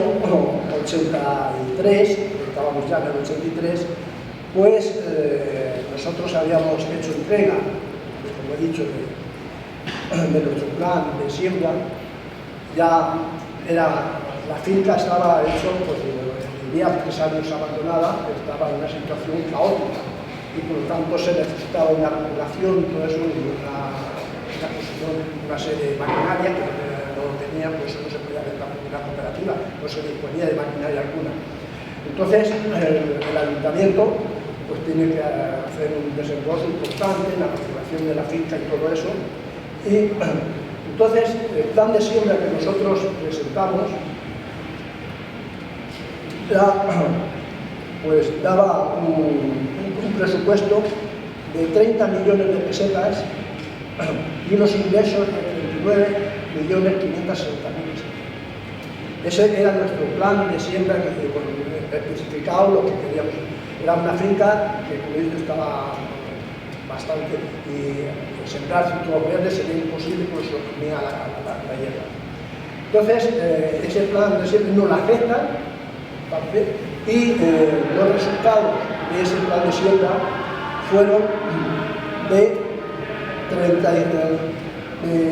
S2: 83, estábamos ya en el 83, pues nosotros habíamos hecho entrega, pues, como he dicho, de nuestro plan de siembra. Ya era, la finca estaba hecho, pues diría 3 años abandonada, estaba en una situación caótica y por lo tanto se necesitaba una regulación, todo eso, y una serie de maquinaria que no tenía, pues no se podía hacer una cooperativa, no se disponía de maquinaria alguna. Entonces el ayuntamiento pues tiene que hacer un desembolso importante en la regulación de la finca y todo eso. Y entonces el plan de siembra que nosotros presentamos pues daba un presupuesto de 30 millones de pesetas y unos ingresos de 39.560.000 pesetas. Ese era nuestro plan de siembra, especificado lo que queríamos. Era una finca que, como he dicho, estaba bastante, y sembrar frutos verdes sería imposible porque se consumía la hierba. Entonces, ese plan de siembra no lo aceptan, y los resultados de ese plan de siembra fueron de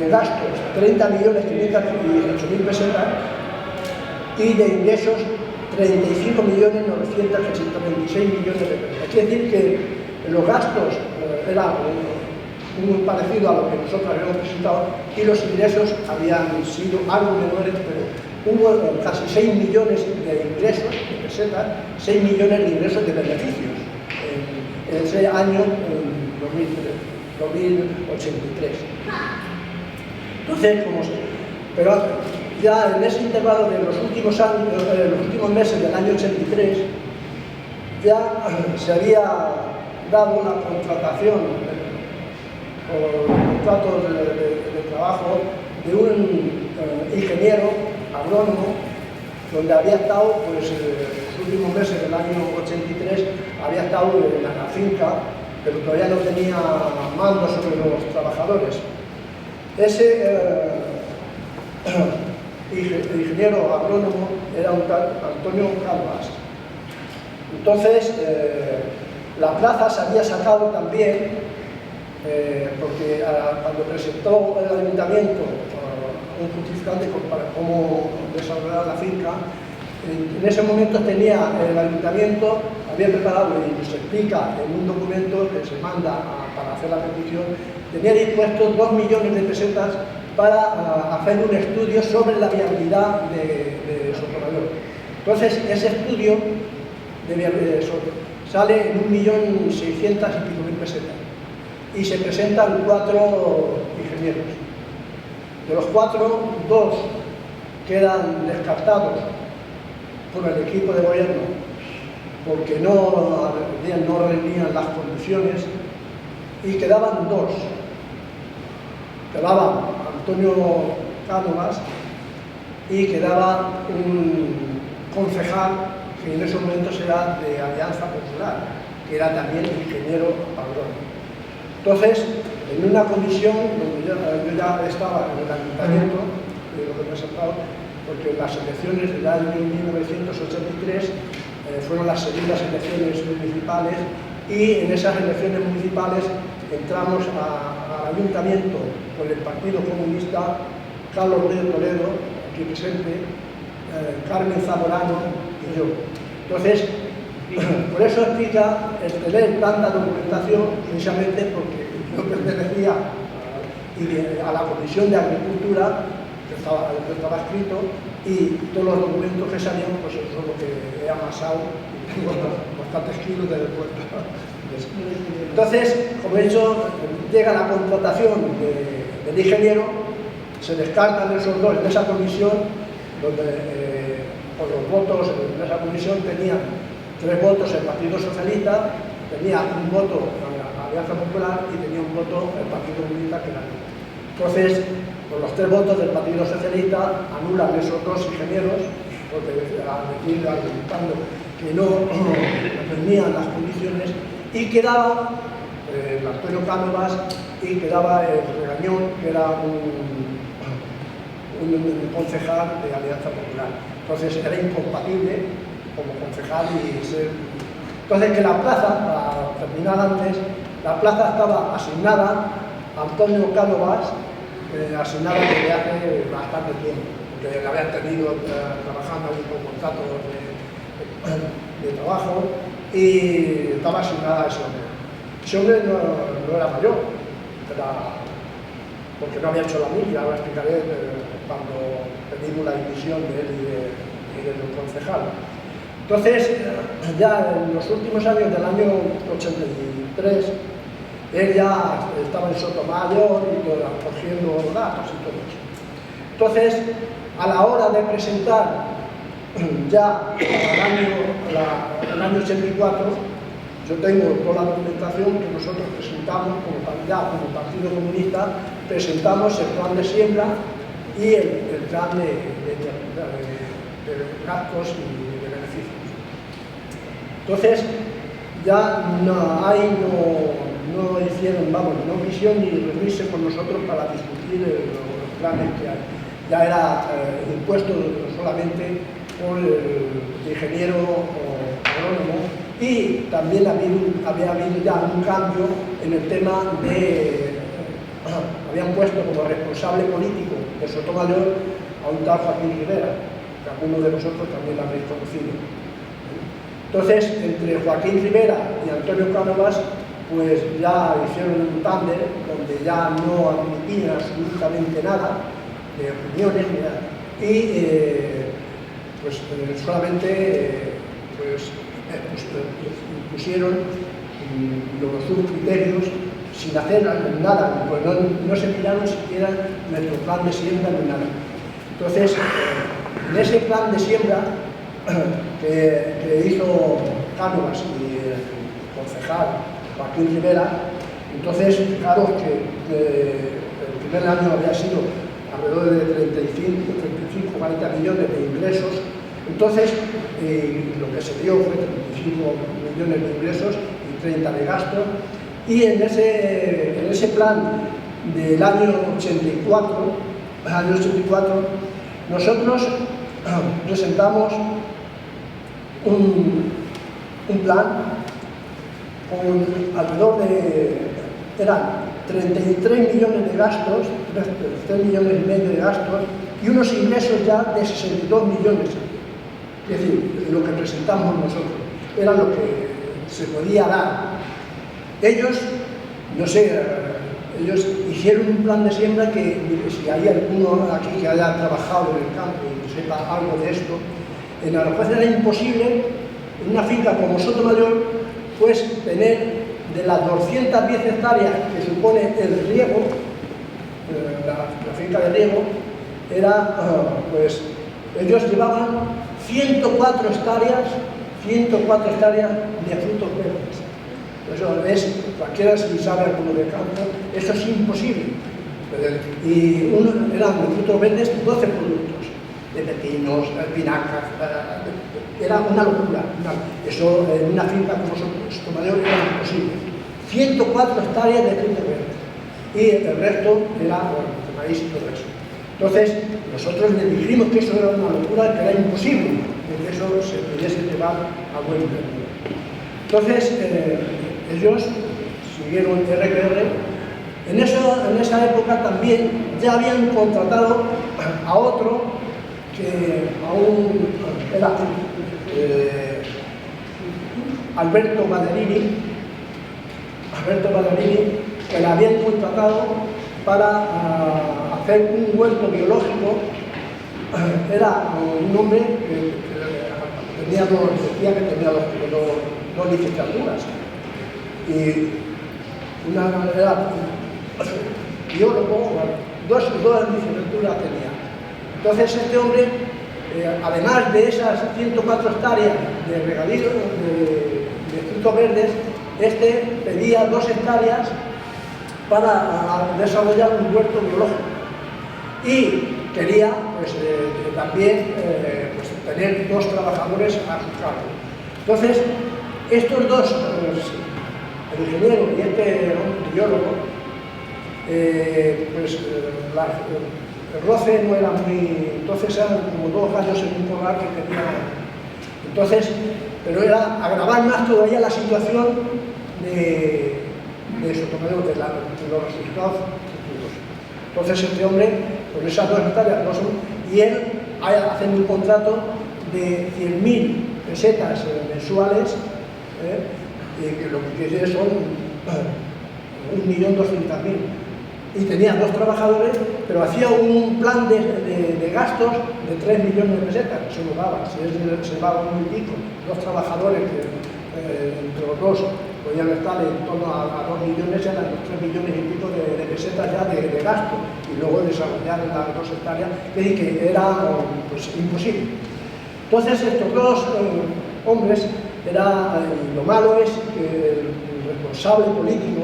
S2: gastos 30.518.000 pesetas y de ingresos 35.926.000 millones de pesetas. Quiere decir que los gastos eran muy parecidos a lo que nosotros habíamos presentado y los ingresos habían sido algo menores, pero hubo casi 6 millones de ingresos de pesetas, 6 millones de ingresos de beneficios en ese año 2083. Entonces, pero ya en ese intervalo de los últimos años, los últimos meses del año 83, ya se había dado una contratación por contratos de trabajo de un ingeniero agrónomo, donde había estado, pues, los últimos meses del año 83, había estado en la finca, pero todavía no tenía mando sobre los trabajadores. Ese ingeniero agrónomo era un tal Antonio Calvas. Entonces, la plaza se había sacado también, porque cuando presentó el ayuntamiento un justificante para cómo desarrollar la finca, en ese momento tenía el ayuntamiento, había preparado, y se explica en un documento que se manda para hacer la petición, tenía dispuesto 2 millones de pesetas para hacer un estudio sobre la viabilidad de Sotomayor. Entonces, ese estudio sale en 1.600.000 pesetas y se presentan 4 ingenieros. De los 4, 2 quedan descartados por el equipo de gobierno porque no reunían las condiciones, y quedaban 2. Quedaba Antonio Cánovas y quedaba un concejal que en ese momento era de Alianza Popular, que era también ingeniero agrónomo. Entonces, en una comisión donde yo ya estaba en el ayuntamiento, de lo que he presentado, porque las elecciones del año 1983 fueron las segundas elecciones municipales, y en esas elecciones municipales entramos al ayuntamiento con el Partido Comunista, Carlos Ruiz Toledo, aquí presente, Carmen Zamorano y yo. Entonces, por eso explica el tener tanta documentación, precisamente porque yo pertenecía a la Comisión de Agricultura, que estaba escrito, y todos los documentos que salían, pues eso es lo que he amasado, y tengo bastantes kilos de puerto. Entonces, como he dicho, llega la contratación del ingeniero, se descartan esos 2 en esa comisión, donde por los votos en esa comisión tenían 3 votos el Partido Socialista, tenía un voto la Alianza Popular y tenía un voto el Partido Comunista, que era yo. Entonces, por los 3 votos del Partido Socialista anulan esos 2 ingenieros, porque argumentando que no reunían las condiciones, y quedaba Antonio Cánovas y quedaba el Regañón, que era un concejal de Alianza Popular. Entonces era incompatible como concejal y ser... Entonces, que la plaza, para terminar antes, la plaza estaba asignada a Antonio Cánovas, asignada desde hace bastante tiempo, porque la habían tenido trabajando ahí con contratos de trabajo, y estaba asignada a ese hombre. Ese hombre no era mayor, porque no había hecho la milla, ahora explicaré cuando pedimos la dimisión de él y del concejal. Entonces, ya en los últimos años del año 83, él ya estaba en Sotomayor y cogiendo datos y todo eso. Entonces, a la hora de presentar ya para el año 84, Yo tengo toda la documentación que nosotros presentamos como Partido Comunista, presentamos el plan de siembra y el plan de gastos y de beneficios. Entonces, ya no hicieron, no quisieron ni reunirse con nosotros para discutir los planes que hay. Ya era impuesto solamente por el ingeniero agrónomo, y también había habido ya un cambio en el tema de... habían puesto como responsable político de Sotomayor a un tal Joaquín Rivera, que algunos de vosotros también lo habéis conocido. Entonces, entre Joaquín Rivera y Antonio Cánovas, pues ya hicieron un tándem donde ya no admitían absolutamente nada de opiniones ni nada. Y solamente pusieron sus criterios sin hacer nada, pues no se miraron siquiera nuestro plan de siembra ni nada. Entonces, en ese plan de siembra que hizo Cánovas y el concejal Joaquín Rivera, entonces, fijaros que el primer año había sido alrededor de 40 millones de ingresos. Entonces, lo que se dio fue 35 millones de ingresos y 30 de gastos. Y en ese plan del año 84, nosotros presentamos un plan con alrededor eran 33 millones de gastos, 3 millones y medio de gastos, y unos ingresos ya de 62 millones. Es decir, lo que presentamos nosotros era lo que se podía dar. Ellos, no sé, ellos hicieron un plan de siembra que, si hay alguno aquí que haya trabajado en el campo y que sepa algo de esto, en Aranjuez era imposible, en una finca como Sotomayor, pues tener de las 210 hectáreas que supone el riego, la finca de riego, era, pues, ellos llevaban 104 hectáreas de frutos verdes. Eso es, cualquiera si sabe alguno de campo, eso es imposible. Y eran de frutos verdes 12 productos, de pepinos, espinacas, era una locura. Eso en una finca como Sotomayor era imposible. 104 hectáreas de frutos verdes. Y el resto era maíz y todo eso. Entonces, nosotros les dijimos que eso era una locura, que era imposible que eso se pudiese llevar a buen término. Entonces, ellos siguieron RQR. En esa época también ya habían contratado a otro, que aún era Alberto Ballerini, que le habían contratado para hacer un huerto biológico. Era un hombre que decía que tenía dos licenciaturas, y era biólogo, dos licenciaturas tenía. Entonces este hombre, además de esas 104 hectáreas de regadío de frutos verdes, pedía 2 hectáreas para desarrollar un huerto biológico, y quería pues, también tener 2 trabajadores a su cargo. Entonces, estos dos, el ingeniero y este biólogo, el roce no era muy... Entonces eran como 2 gallos en un corral que tenían. Entonces, pero era agravar más todavía la situación de Sotomayor, de los resultados futuros. Entonces este hombre, con esas 2 hectáreas, y él hace un contrato de 100.000 pesetas mensuales, y que lo que quiere son 1.200.000. Y tenía 2 trabajadores, pero hacía un plan de gastos de 3 millones de pesetas, que se lo daba, se daba 1 y pico, 2 trabajadores que entre los dos podían estar en torno a 2 millones, eran los 3 millones y pico de pesetas ya de gasto, y luego desarrollar las 2 hectáreas, que era pues, imposible. Entonces estos 2 hombres lo malo es que el responsable político,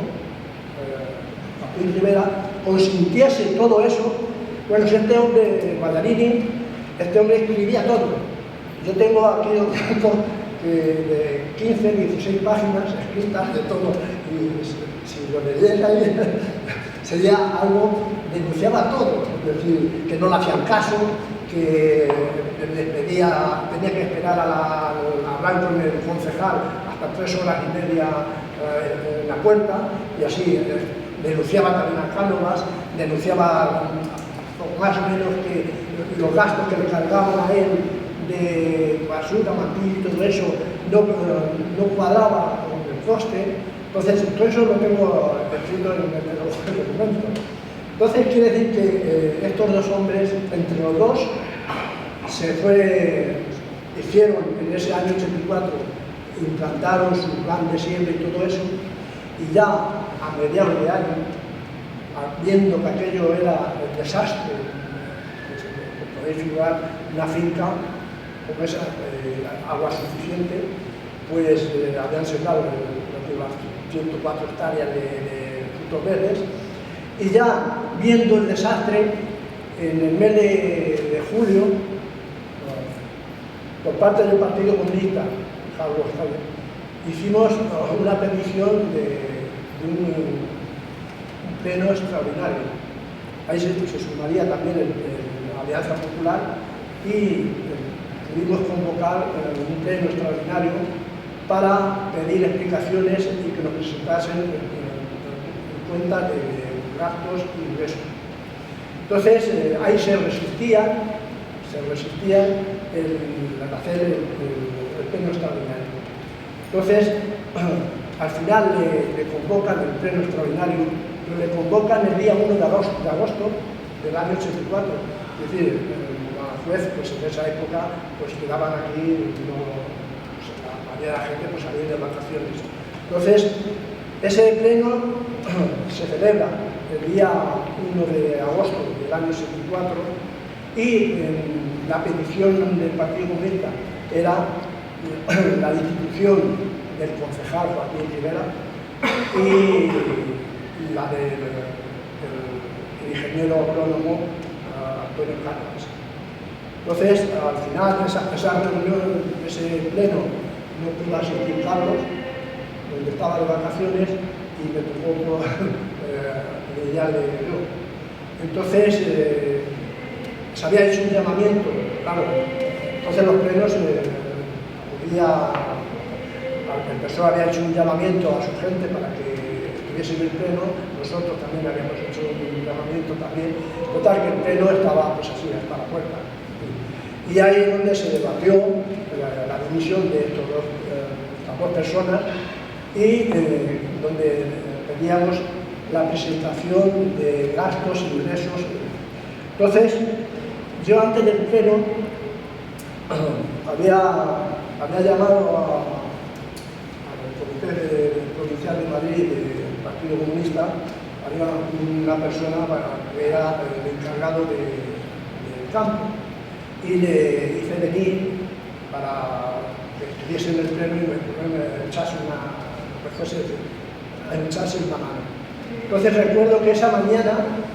S2: Joaquín Rivera, consintiese todo eso. Bueno, si este hombre, Guadarini, este hombre escribía todo. Yo tengo aquí un dato de 15, 16 páginas escritas de todo, y si lo leyerais ahí, sería algo, denunciaba todo, es decir, que no le hacían caso, que tenía que esperar a hablar con el concejal hasta 3 horas y media en la puerta, y así denunciaba también a Cánovas, denunciaba más o menos que los gastos que le cargaban a él de basura, mantillo y todo eso no cuadraba con el coste. Entonces, todo eso lo tengo escrito en el documento. Entonces, quiere decir que estos dos hombres, entre los dos, hicieron en ese año 84, implantaron su plan de siembra y todo eso, y ya a mediados de año, viendo que aquello era el desastre, podéis figurar una finca con esa agua suficiente, pues habían sembrado las 104 hectáreas de frutos verdes, y ya viendo el desastre, en el mes de julio, por parte del Partido Comunista, hicimos una petición de un pleno extraordinario. Ahí se sumaría también la Alianza Popular, y pudimos convocar un pleno extraordinario para pedir explicaciones y que nos presentasen cuenta de gastos y ingresos. Entonces, ahí se resistían el hacer el pleno extraordinario. Entonces, al final le convocan el pleno extraordinario, pero le convocan el día 1 de agosto del año 84. Es decir, la juez, pues en esa época, pues quedaban aquí, la mayoría de la gente pues salía de vacaciones. Entonces, ese pleno se celebra el día 1 de agosto del año 74, y la petición del Partido Comunista era la destitución del concejal Joaquín Rivera y la del ingeniero agrónomo Antonio Cánovas. Entonces, al final, esa reunión, ese pleno, no pudo asistir Carlos, donde estaba de vacaciones, y me tocó mediarle yo. Entonces, se había hecho un llamamiento, claro, entonces los plenos, el PSOE había hecho un llamamiento a su gente para que estuviesen en el pleno, nosotros también habíamos hecho un llamamiento también, total que el pleno estaba pues así, hasta la puerta. Y ahí es donde se debatió la dimisión de estas dos personas, y donde pedíamos la presentación de gastos y ingresos. Entonces, yo antes del pleno había llamado al Comité Provincial de Madrid del Partido Comunista, había una persona que era el encargado del campo, y le hice venir para que estuviese en el pleno y me echase una mano. Entonces recuerdo que esa mañana,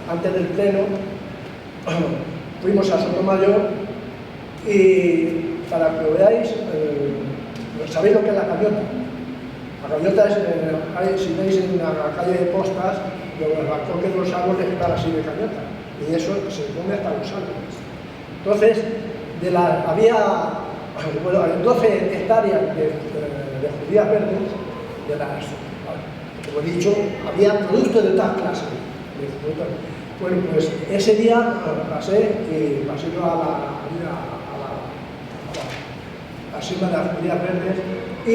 S2: antes del pleno, fuimos a Sotomayor, y para que lo veáis, ¿sabéis lo que es la gaviota? La gaviota es, si veis en la calle de Postas, los balcones de los árboles están así de gaviota, y eso se come hasta los árboles. Entonces, había 12 hectáreas de judías verdes, como he dicho, había productos de tal clase. Bueno, pues ese día pasé yo a la cima de las judías verdes, y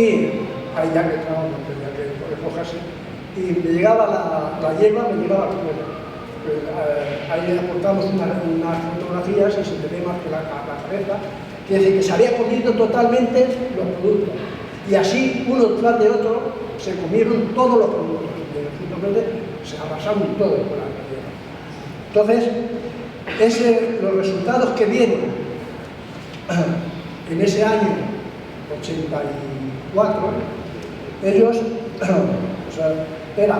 S2: ahí ya que entraba, no tenía que recogerse, y me llegaba la hierba, me llegaba a la cuerda. Ahí aportamos unas fotografías y se te ve más que la cabeza, quiere decir que se había comido totalmente los productos, y así uno tras de otro se comieron todos los productos del fruto verde, se arrasaron todos por la tierra. Entonces, los resultados que dieron en ese año 84, 84, ellos o sea, eran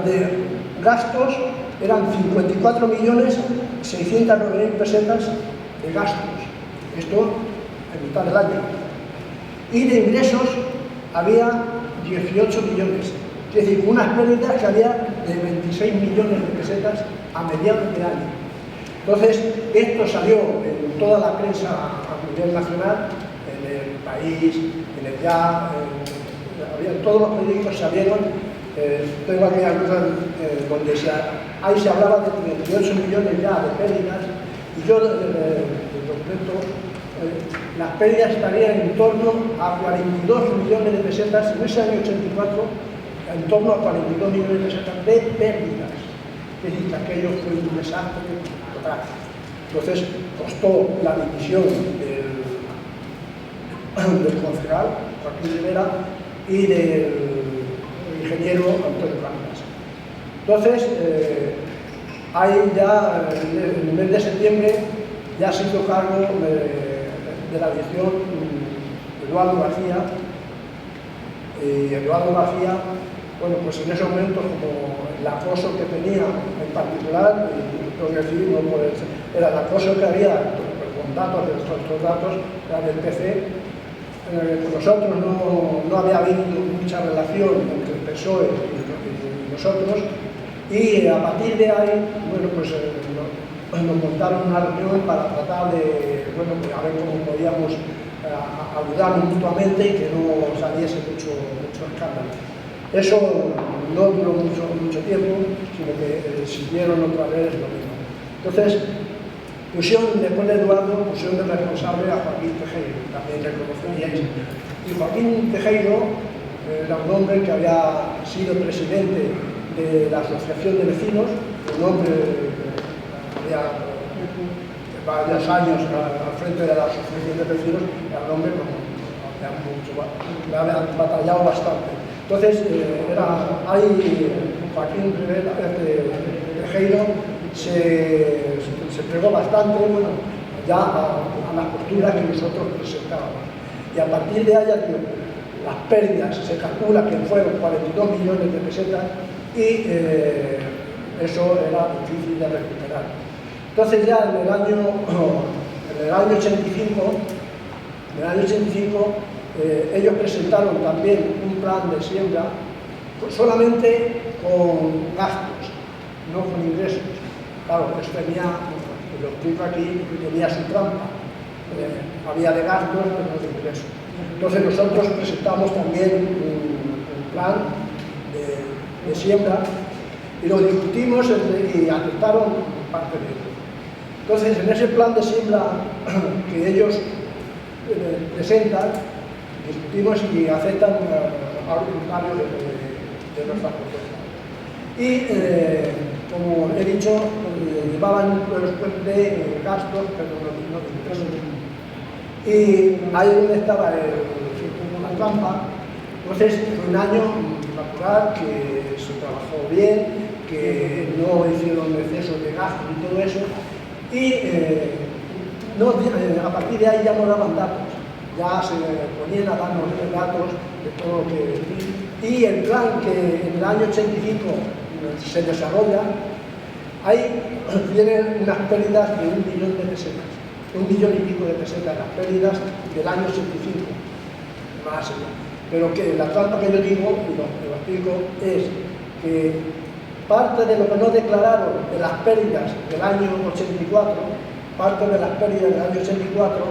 S2: de gastos, eran 54.609.000 pesetas de gastos, esto en mitad del año, y de ingresos había 18 millones, es decir, unas pérdidas que había de 26 millones de pesetas a mediados de año. Entonces, esto salió en toda la prensa a nivel nacional, en El País, en El Ya, todos los periódicos salieron. Tengo aquí algunas donde ahí se hablaba de 38 millones ya de pérdidas, y yo en concreto las pérdidas estarían en torno a 42 millones de pesetas en ese año 84, en torno a 42 millones de pesetas de pérdidas. Es decir, que aquello fue un desastre total. Entonces costó la dimisión del concejal Joaquín Rivera y del ingeniero Antonio Campos. Entonces, ahí ya en el mes de septiembre ya se hizo cargo de la dirección Eduardo García. Y Eduardo García, bueno, pues en ese momento, como el acoso que tenía en particular, tengo que decir, no puede ser, era el acoso que había con datos, de estos datos, era del PC. Con nosotros no había habido mucha relación entre el PSOE y nosotros, y a partir de ahí, bueno, pues nos montaron una reunión para tratar de, bueno, pues a ver cómo podíamos ayudarnos mutuamente y que no saliese mucho escándalo. Eso no duró mucho tiempo, sino que siguieron otra vez lo mismo. Entonces, después de Eduardo, pusieron de responsable a Joaquín Tejero, también le conoceríais. Y Joaquín Tejero era un hombre que había sido presidente de la Asociación de Vecinos, un hombre que había varios años al frente de la Asociación de Vecinos, era un hombre que había batallado bastante. Entonces, ahí Joaquín Tejero se pegó bastante, bueno, ya a las posturas que nosotros presentábamos. Y a partir de ahí, las pérdidas se calcula que fueron 42 millones de pesetas y eso era difícil de recuperar. Entonces ya en el año 85, ellos presentaron también un plan de siembra solamente con gastos, no con ingresos. Claro, eso tenía, lo explico aquí, tenía su trampa. Había de gastos, pero no de ingresos. Entonces nosotros presentamos también un plan de siembra y lo discutimos y aceptaron parte de ello. Entonces, en ese plan de siembra que ellos presentan, discutimos y aceptan varios de nuestras propuestas. Y como he dicho, llevaban un presupuesto de gastos, pero no de ingresos. Y ahí donde estaba la trampa. Entonces fue un año natural que se trabajó bien, que no hicieron exceso de gastos y todo eso. Y a partir de ahí ya no daban datos, ya se ponían a darnos datos de todo lo que... Y el plan que en el año 85 se desarrolla, ahí tienen unas pérdidas de 1 millón de pesetas, 1 millón y pico de pesetas, las pérdidas del año 85, más allá. Pero que la trampa que yo digo, y lo explico, es que parte de lo que no declararon de las pérdidas del año 84, parte de las pérdidas del año 84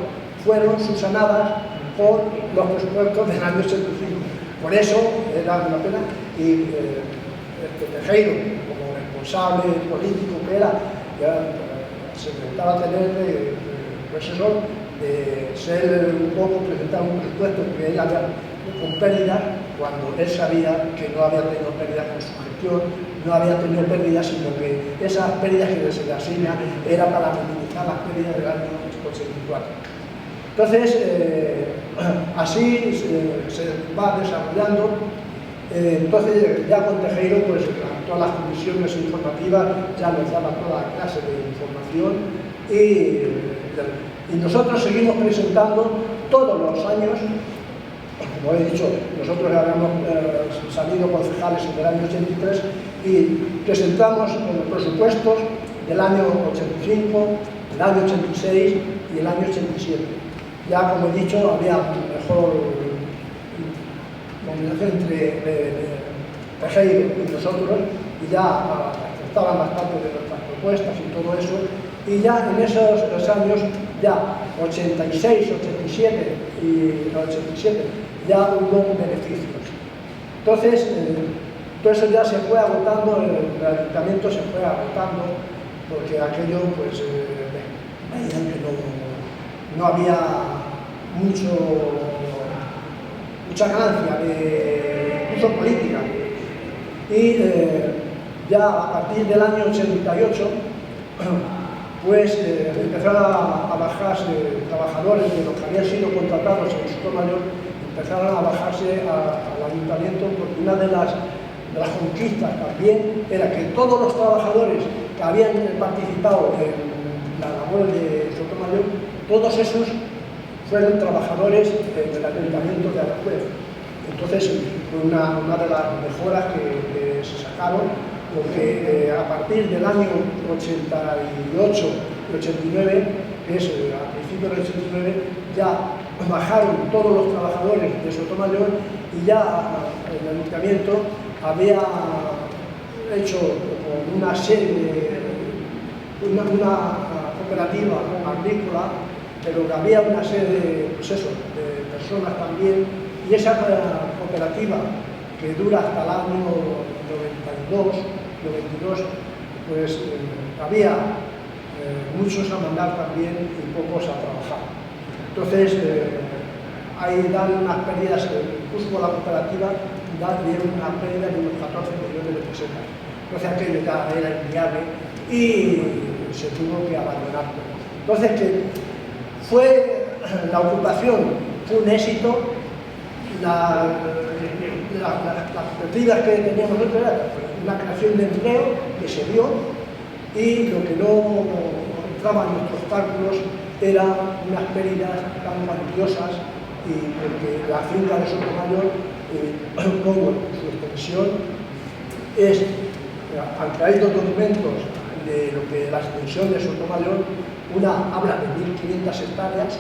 S2: fueron subsanadas por los presupuestos del año 85. Por eso era una pena y Tejero, como responsable político que era, ya se intentaba tener asesor de ser un poco, presentar un presupuesto que él había con pérdidas, cuando él sabía que no había tenido pérdidas con su gestión, no había tenido pérdidas, sino que esas pérdidas que se le asignan era para minimizar las pérdidas del año 84. Entonces, así se va desarrollando. Entonces, ya con Tejero, pues todas las comisiones informativas ya nos daban toda clase de información y nosotros seguimos presentando todos los años. Como he dicho, nosotros habíamos salido concejales en el año 83 y presentamos los presupuestos del año 85, del año 86 y el año 87. Ya, como he dicho, había mejor combinación entre Tejero y nosotros, y ya aceptaban bastante de nuestras propuestas y todo eso, y ya en esos años, ya 86, 87 y 87, ya hubo beneficios. Entonces, todo eso ya se fue agotando, el ayuntamiento se fue agotando, porque aquello, pues, veían que no había mucha ganancia de uso política. Y ya a partir del año 88, pues empezaron a bajarse trabajadores de los que habían sido contratados en Sotomayor, empezaron a bajarse al ayuntamiento, porque una de las conquistas también era que todos los trabajadores que habían participado en la labor de Sotomayor, todos esos fueron trabajadores del ayuntamiento de Aranjuez. Entonces, fue una de las mejoras que se sacaron, porque a partir del año 88 y 89, que es a principios del 89, ya bajaron todos los trabajadores de Sotomayor y ya el ayuntamiento había hecho una serie, una cooperativa agrícola, pero que había una serie de personas también, y esa cooperativa que dura hasta el año 92, pues había muchos a mandar también y pocos a trabajar. Entonces, ahí dan unas pérdidas, incluso con la cooperativa, dieron una pérdida de unos 14 millones de pesetas. Entonces aquello ya era inviable y se tuvo que abandonar. Entonces, la ocupación fue un éxito, las perspectivas que teníamos nosotros era una creación de empleo que se dio, y lo que no entraba en nuestros cálculos eran unas pérdidas tan cuantiosas, y porque la finca de Sotomayor, como su extensión, aunque hay dos documentos de lo que la extensión de Sotomayor, una habla de 1.500 hectáreas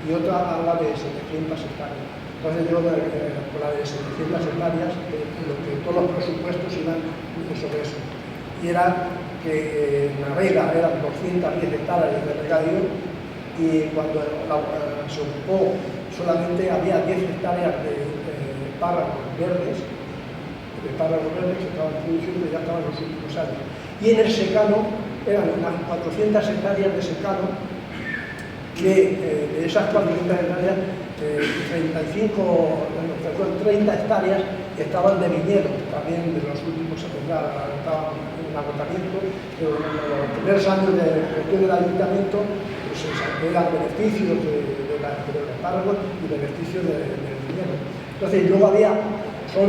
S2: y otra habla de 700 hectáreas. Entonces yo con la de 700 hectáreas, todos los presupuestos iban sobre eso. Y era que en la Vega eran 210 hectáreas de regadío, y cuando se ocupó solamente había 10 hectáreas de párragos verdes, que estaban produciendo y ya estaban los últimos años. Y en el secano eran unas 400 hectáreas de secano, que de esas 400 hectáreas, 30 hectáreas estaban de viñedo, también de los últimos años ya estaban en agotamiento, pero en los primeros años de gestión del ayuntamiento pues, eran beneficios de los párragos y beneficios del viñedo. Entonces luego son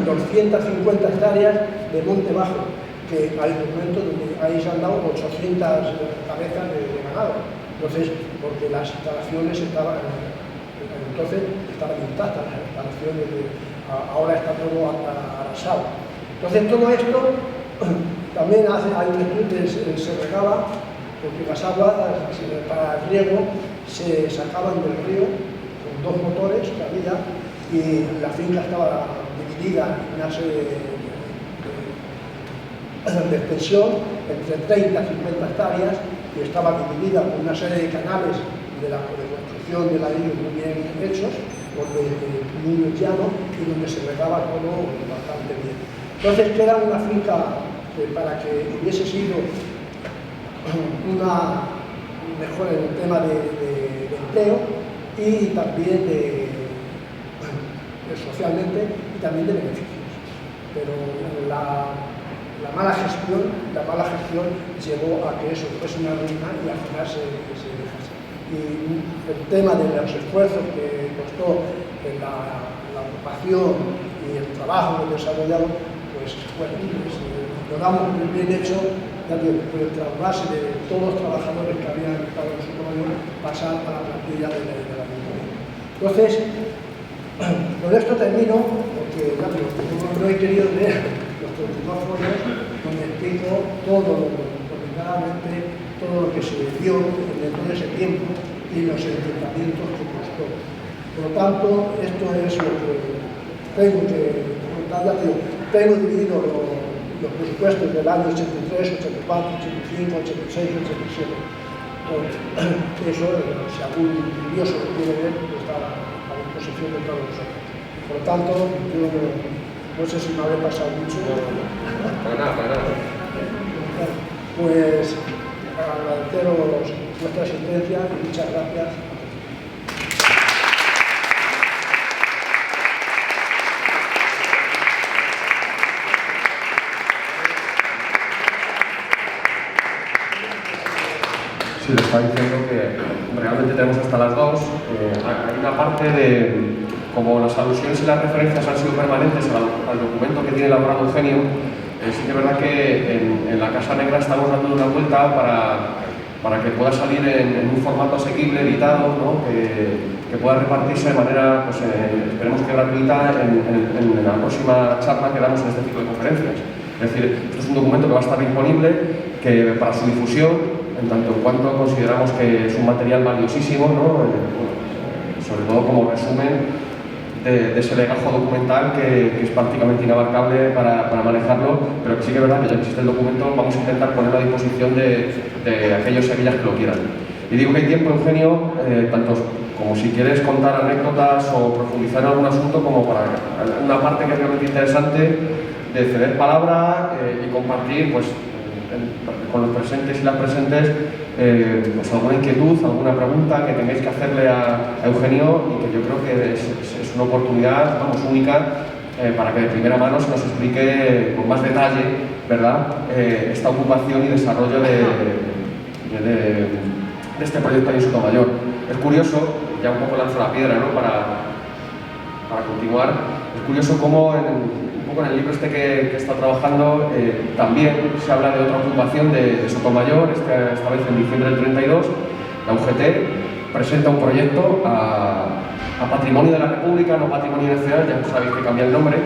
S2: 250 hectáreas de monte bajo, que hay documentos donde ahí se han dado 800 cabezas de ganado. Entonces, porque las instalaciones estaban intactas, las instalaciones ahora está todo arrasado. Entonces todo esto también hay un estudio que se regaba, porque las aguas para el riego se sacaban del río con dos motores que había, y la finca estaba dividida en una serie de extensión entre 30 y 50 hectáreas, y estaba dividida por una serie de canales de construcción de ladrillos muy bien hechos, donde muy llano y donde se regaba todo bastante bien. Entonces queda una finca para que hubiese sido una mejor en el tema de empleo, y también socialmente, y también de beneficios. Pero la mala gestión llevó a que eso fuese una ruina y al final se dejase. Y el tema de los esfuerzos que costó la ocupación y el trabajo desarrollado, pues bueno, lo damos muy bien hecho, ya digo, por el trasvase de todos los trabajadores que habían estado en su mayor pasar a la plantilla de la Ayuntamiento. Entonces, con esto termino, porque ya digo, no he querido leer los 32 folios donde explico todo detalladamente todo lo que se dio en todo ese tiempo y los enfrentamientos que costó. Por lo tanto, esto es lo que tengo que comentar. Ya digo, tengo dividido los presupuestos del año 83, 84, 85, 86, 87. Eso, si algún curioso lo quiere ver, está a disposición de todos nosotros. Por lo tanto, yo no sé si me habré pasado mucho.
S1: Para nada.
S2: Pues agradeceros vuestra asistencia y muchas gracias.
S1: Sí, le estaba diciendo que realmente tenemos hasta las 2. Hay una parte de, como las alusiones y las referencias han sido permanentes al documento que tiene elaborado Eugenio, sí que es verdad que en la Casa Negra estamos dando una vuelta para que pueda salir en un formato asequible, editado, ¿no? que pueda repartirse de manera, pues, esperemos que gratuita, en la próxima charla que damos en este tipo de conferencias. Es decir, esto es un documento que va a estar disponible para su difusión, en tanto en cuanto consideramos que es un material valiosísimo, ¿no? Sobre todo como resumen de ese legajo documental que es prácticamente inabarcable para manejarlo, pero que sí que es verdad que ya existe el documento, vamos a intentar ponerlo a disposición de aquellos y aquellas que lo quieran. Y digo que hay tiempo, Eugenio, tanto como si quieres contar anécdotas o profundizar en algún asunto, como para una parte que es realmente interesante de ceder palabra y compartir, pues, con los presentes y las presentes, pues alguna inquietud, alguna pregunta que tengáis que hacerle a Eugenio, y que yo creo que es una oportunidad, vamos, única, para que de primera mano se nos explique con más detalle, ¿verdad?, esta ocupación y desarrollo de este proyecto ahí en Sotomayor. Es curioso, ya un poco lanzo la piedra, ¿no?, para continuar, es curioso cómo en el libro este que está trabajando también se habla de otra ocupación de Sotomayor, esta vez en diciembre del 32. La UGT presenta un proyecto a Patrimonio de la República, no Patrimonio Nacional, ya sabéis que cambia el nombre.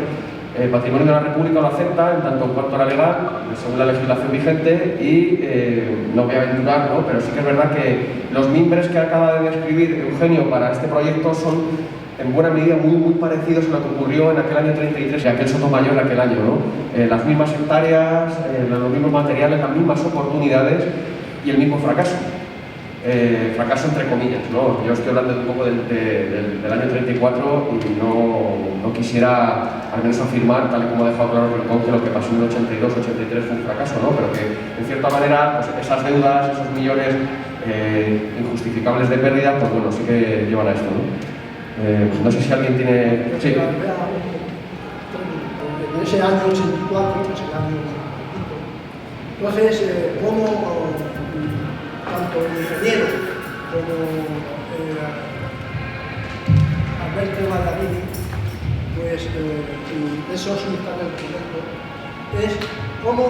S1: Patrimonio de la República lo acepta en tanto en cuanto era legal, según la legislación vigente, y no voy a aventurar, ¿no?, pero sí que es verdad que los mimbres que acaba de describir Eugenio para este proyecto son en buena medida muy parecidos a lo que ocurrió en aquel año 33 y aquel Sotomayor de aquel año, ¿no? Las mismas hectáreas, los mismos materiales, las mismas oportunidades y el mismo fracaso. Fracaso entre comillas, ¿no? Yo estoy hablando un poco del año 34 y no quisiera al menos afirmar, tal y como ha dejado claro Rincón, que lo que pasó en el 82 83 fue un fracaso, ¿no? Pero que en cierta manera, pues, esas deudas, esos millones injustificables de pérdida, pues bueno, sí que llevan a esto, ¿no? No sé si alguien tiene... Sí.
S2: En ese año 84, que es el año... Entonces, como tanto el ingeniero como Alberto Baldarini, pues esos instantes del proyecto, es cómo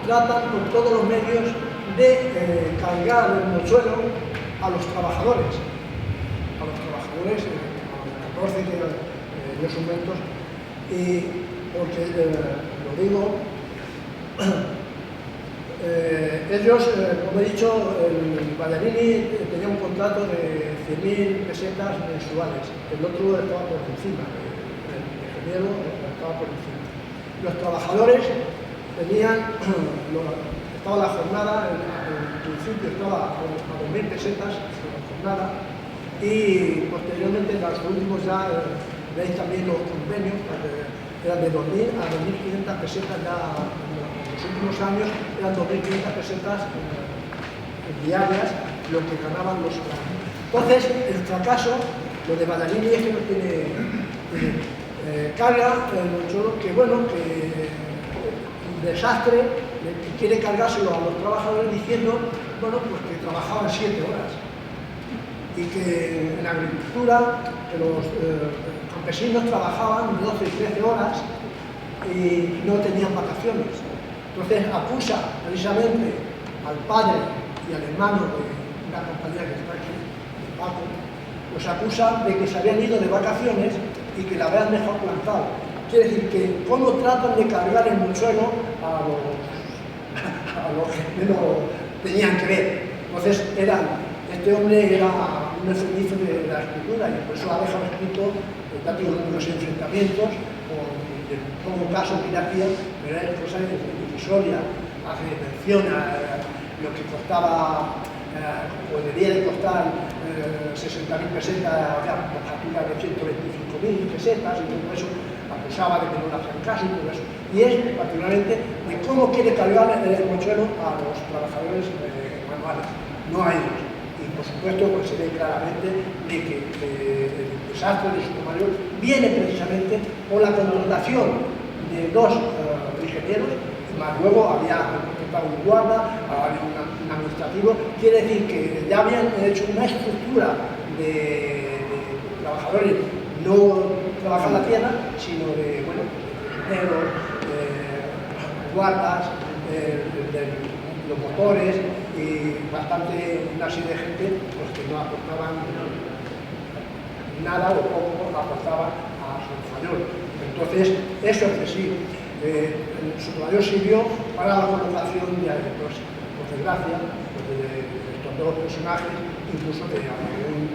S2: tratan con todos los medios de cargar el mochuelo a los trabajadores. A los trabajadores, a los 14 que eran los momentos, y porque, lo digo, ellos, como he dicho, el Baldarini tenía un contrato de 100.000 pesetas mensuales, el otro estaba por encima, el ingeniero estaba por encima. Los trabajadores tenían, estaba la jornada, en principio estaba a 2.000 pesetas la jornada, y posteriormente en los últimos ya veis también los convenios, eran de 2.000 a 2.500 pesetas ya. En los últimos años eran 2.500 pesetas diarias lo que ganaban los trabajadores. Entonces, el fracaso, lo de Baldarini es que no tiene carga, que bueno, que un desastre, que quiere cargárselo a los trabajadores diciendo, bueno, pues que trabajaban 7 horas y que en la agricultura que los campesinos trabajaban 12 y 13 horas y no tenían vacaciones. Entonces acusa precisamente al padre y al hermano de una compañía que está aquí, de Paco, los acusa de que se habían ido de vacaciones y que la habían dejado plantado. Quiere decir que cómo tratan de cargar el mochuelo a los que menos tenían que ver. Entonces este hombre era un enfermizo de la escritura y por eso ha dejado escrito unos enfrentamientos en todo caso piragía, pero es cosa divisoria, hace mención a lo que costaba, o debía de costar 60.000 pesetas, por factura de 125.000 pesetas y todo eso, acusaba de que no le hacían caso y todo eso. Y es particularmente de cómo quiere cargar el mochuelo a los trabajadores manuales, no a ellos. Y por supuesto pues se ve claramente de que el desastre de Sotomayor viene precisamente por la connotación de dos ingenieros, más luego había un guarda, había un administrativo. Quiere decir que ya habían hecho una estructura de trabajadores no trabajar la tierra, sino de, bueno, ingenieros, guardas, los motores y una serie de gente pues, que no aportaban nada o poco aportaban a Sotomayor. Entonces, eso es que sí, Sotomayor sirvió para la colocación de pues, por desgracia, pues, de estos dos personajes, incluso de un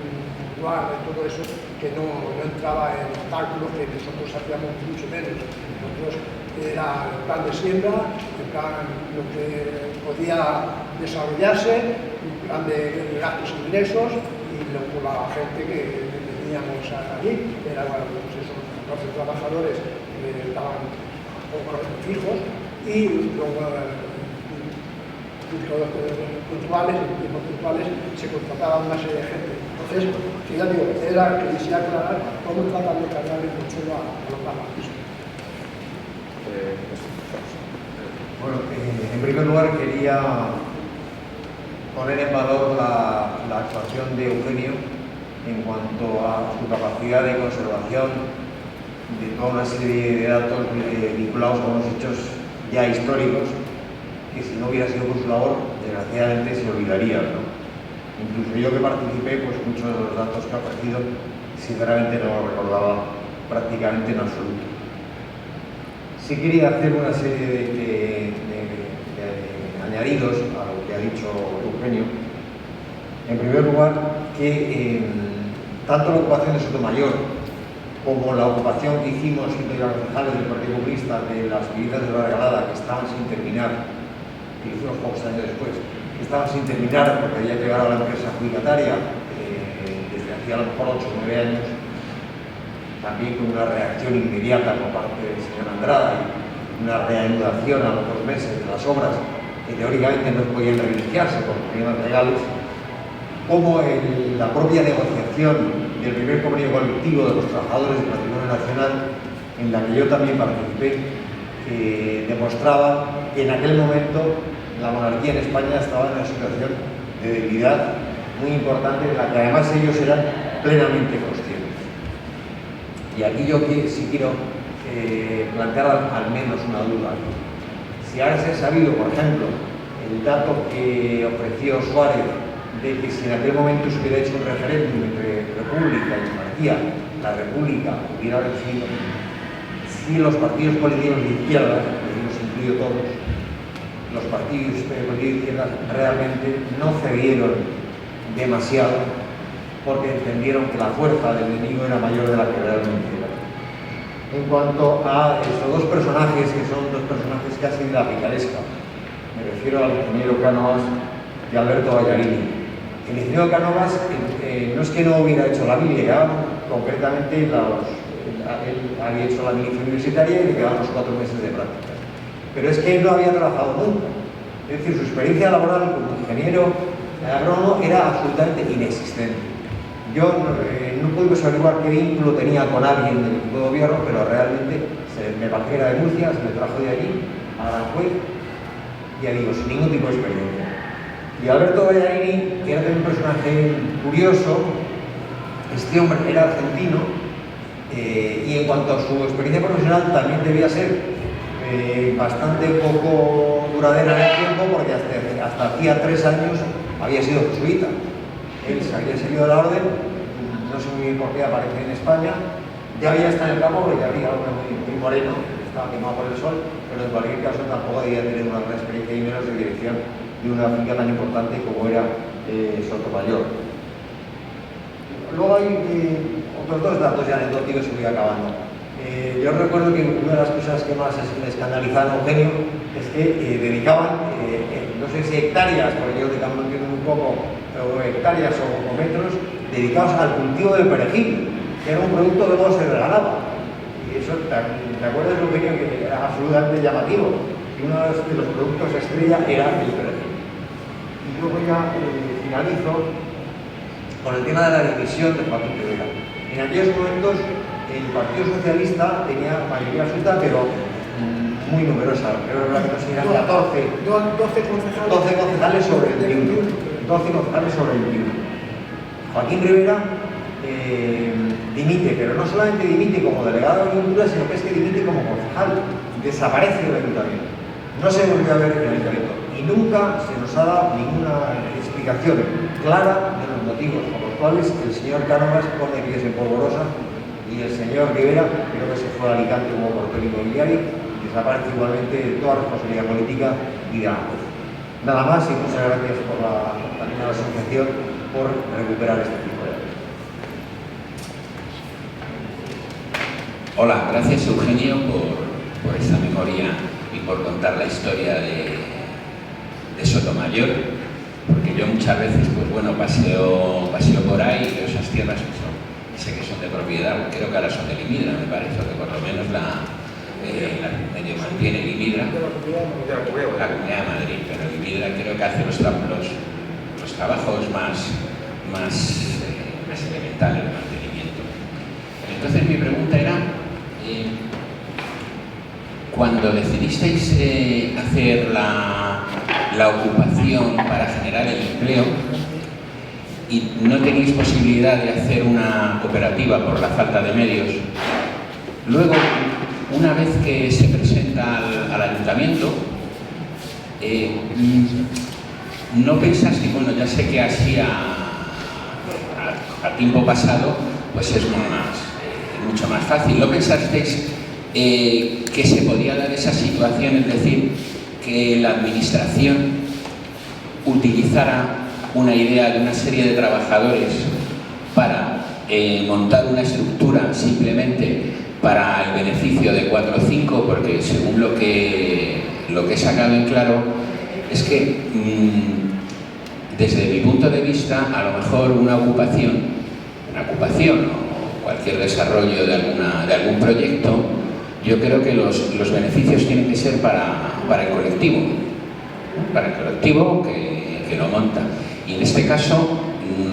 S2: guarda y todo eso, que no entraba en los cálculos que nosotros hacíamos mucho menos. Nosotros era el plan de siembra, el plan lo que podía desarrollarse, un plan de gastos e ingresos y por la gente que teníamos allí, era pues eso, 14 trabajadores que estaban fijos y luego puntuales, en tiempos puntuales, se contrataba una serie de gente. Entonces, ya digo, era que quisiera aclarar cómo tratan de cargar el mochuelo a los trabajadores.
S3: Bueno, en primer lugar quería poner en valor la actuación de Eugenio en cuanto a su capacidad de conservación de toda una serie de datos vinculados a unos hechos ya históricos que si no hubiera sido por su labor, desgraciadamente se olvidarían, ¿no? Incluso yo que participé, pues muchos de los datos que ha ofrecido, sinceramente no los recordaba prácticamente en absoluto. Sí quería hacer una serie de añadidos a lo que ha dicho Eugenio. En primer lugar, que tanto la ocupación de Sotomayor como la ocupación que hicimos entre los concejales del Partido Comunista de las viviendas de la Regalada, que estaban sin terminar, que lo hicimos pocos años después, que estaban sin terminar porque había llegado a la empresa adjudicataria desde hacía a lo mejor 8 o 9 años, también con una reacción inmediata por parte del señor Andrada y una reanudación a los 2 meses de las obras que teóricamente no podían reiniciarse porque tenían regales, como la propia negociación del primer convenio colectivo de los trabajadores del Patrimonio Nacional, en la que yo también participé, demostraba que en aquel momento la monarquía en España estaba en una situación de debilidad muy importante, de la que además ellos eran plenamente conscientes. Y aquí yo sí quiero plantear al menos una duda. Si ahora se ha sabido, por ejemplo, el dato que ofreció Suárez de que si en aquel momento se hubiera hecho un referéndum entre República y Monarquía, la República hubiera vencido, si los partidos políticos de izquierda, los incluyo todos, los partidos políticos de izquierda realmente no cedieron demasiado porque entendieron que la fuerza del enemigo era mayor de la que realmente era. En cuanto a estos dos personajes, que son dos personajes casi de la picaresca, me refiero al ingeniero Cánovas y Alberto Ballarini. El ingeniero Cánovas no es que no hubiera hecho la milia, concretamente él había hecho la milicia universitaria y le quedaban los 4 meses de práctica. Pero es que él no había trabajado nunca. Es decir, su experiencia laboral como ingeniero agrónomo era absolutamente inexistente. Yo no pude averiguar qué vínculo tenía con alguien del equipo de gobierno, pero realmente me parece que era de Murcia, se me trajo de allí a Aranjuez, ya digo, sin ningún tipo de experiencia. Y Alberto Ballarini, que era también un personaje curioso, este hombre era argentino, y en cuanto a su experiencia profesional también debía ser bastante poco duradera en el tiempo, porque hasta hacía 3 años había sido jesuita. Él se había salido de la orden, no sé muy bien por qué aparece en España, ya había estado en el campo porque ya había algo muy moreno, estaba quemado por el sol, pero en cualquier caso tampoco debía tener una gran experiencia y menos de dirección de una finca tan importante como era Sotomayor. Luego hay otros 2 datos ya anecdóticos que voy acabando. Yo recuerdo que una de las cosas que más me escandalizaban a Eugenio es que dedicaban, no sé si hectáreas, porque yo de campo entiendo muy poco, o hectáreas o metros, dedicados al cultivo del perejil, que era un producto que luego se regalaba. Y eso, ¿te acuerdas, Eugenio, que era absolutamente llamativo? Que uno de los productos estrella era el perejil. Y luego ya finalizo con el tema de la división de Joaquín Rivera. En aquellos momentos el Partido Socialista tenía mayoría absoluta, pero muy numerosa. Creo que eran 14.
S2: 12 concejales.
S3: 12 concejales sobre el 21. 12 concejales sobre el 21. Joaquín Rivera dimite, pero no solamente dimite como delegado de Agricultura, sino que es que dimite como concejal. Desaparece del ayuntamiento. No se volvió a ver en el ayuntamiento. Y nunca se nos ha dado ninguna explicación clara de los motivos por los cuales el señor Cánovas pone pies en polvorosa y el señor Rivera, creo que se fue a Alicante como portero inmobiliario, y desaparece igualmente de toda responsabilidad política y de la juez. Nada más y muchas gracias también a la asociación por recuperar este tipo de datos.
S4: Hola, gracias Eugenio por esta memoria y por contar la historia de Sotomayor, porque yo muchas veces, pues bueno, paseo por ahí y veo esas tierras que sé que son de propiedad, creo que ahora son de Limidra, me parece, o que por lo menos la medio mantiene Limidra, la Comunidad de Madrid, pero Limidra creo que hace los trabajos más elementales de mantenimiento. Entonces mi pregunta era, cuando decidisteis hacer la ocupación para generar el empleo y no tenéis posibilidad de hacer una cooperativa por la falta de medios, luego, una vez que se presenta al ayuntamiento, no pensás que, bueno, ya sé que así a tiempo pasado, pues es mucho más fácil. ¿No pensasteis que se podía dar esa situación, es decir, que la administración utilizara una idea de una serie de trabajadores para montar una estructura simplemente para el beneficio de 4 o 5, porque según lo que he sacado en claro es que desde mi punto de vista, a lo mejor una ocupación o cualquier desarrollo de algún proyecto, yo creo que los beneficios tienen que ser para el colectivo, que lo monta. Y en este caso,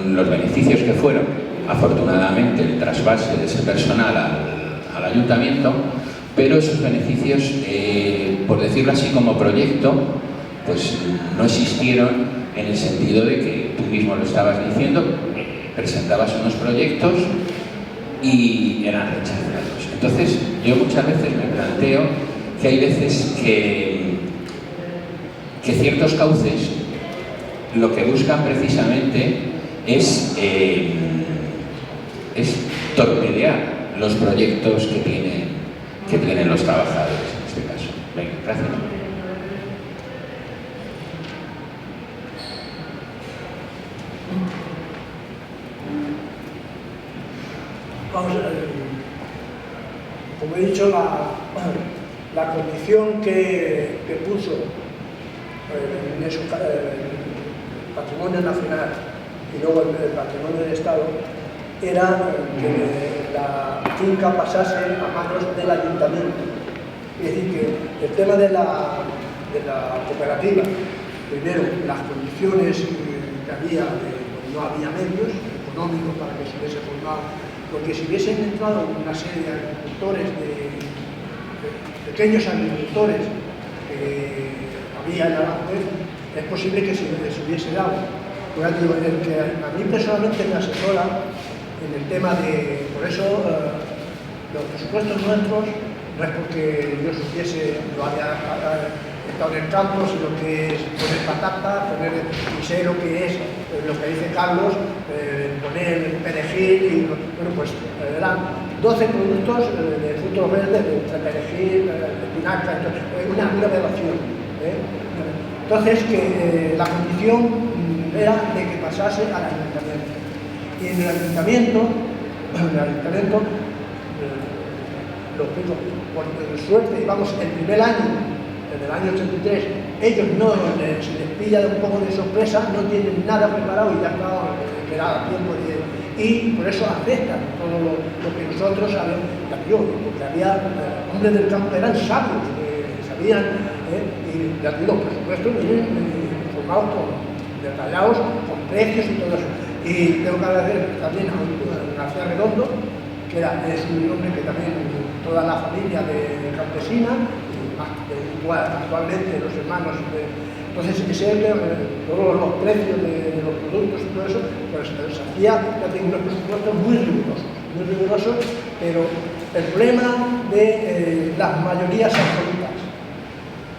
S4: los beneficios que fueron, afortunadamente, el trasvase de ese personal al ayuntamiento, pero esos beneficios, por decirlo así, como proyecto, pues no existieron en el sentido de que tú mismo lo estabas diciendo, presentabas unos proyectos y eran rechazados. Entonces, yo muchas veces me planteo que hay veces que ciertos cauces lo que buscan precisamente es torpedear los proyectos que tienen los trabajadores en este caso. Venga, gracias.
S2: Vamos a ver, como he dicho, la condición que puso en eso, el patrimonio nacional y luego el patrimonio del Estado era que la finca pasase a manos del ayuntamiento. Es decir, que el tema de la cooperativa, primero, las condiciones que había, no había medios económicos para que se hubiese formado, porque si hubiesen entrado una serie de agricultores, de pequeños agricultores que había en Aranjuez, es posible que se hubiese dado. Pues digo, el que a mí personalmente me asesora en el tema de, por eso los presupuestos nuestros, no es porque yo supiese, lo había estado en el campo, sino que es poner patata, y sé lo que es, lo que dice Carlos, poner perejil, y bueno, pues eran 12 productos de frutos verdes, entre perejil, espinaca, una aberración. Entonces, que la condición era de que pasase al ayuntamiento. Y en el ayuntamiento, lo explico, por suerte, vamos, el primer año, en el año 83, ellos no se les pilla un poco de sorpresa, no tienen nada preparado y ya está esperado tiempo y por eso aceptan todo lo que nosotros sabemos, porque había hombres del campo, eran sabios, que sabían, y ya digo, por supuesto, informados, detallados, con precios y todo eso. Y tengo que agradecer también a García Redondo, que es un hombre que también toda la familia de campesina, actualmente los hermanos, entonces ese, todos los precios de los productos y todo eso, pues se hacía, ya tengo unos presupuestos muy rigurosos, pero el problema de las mayorías absolutas,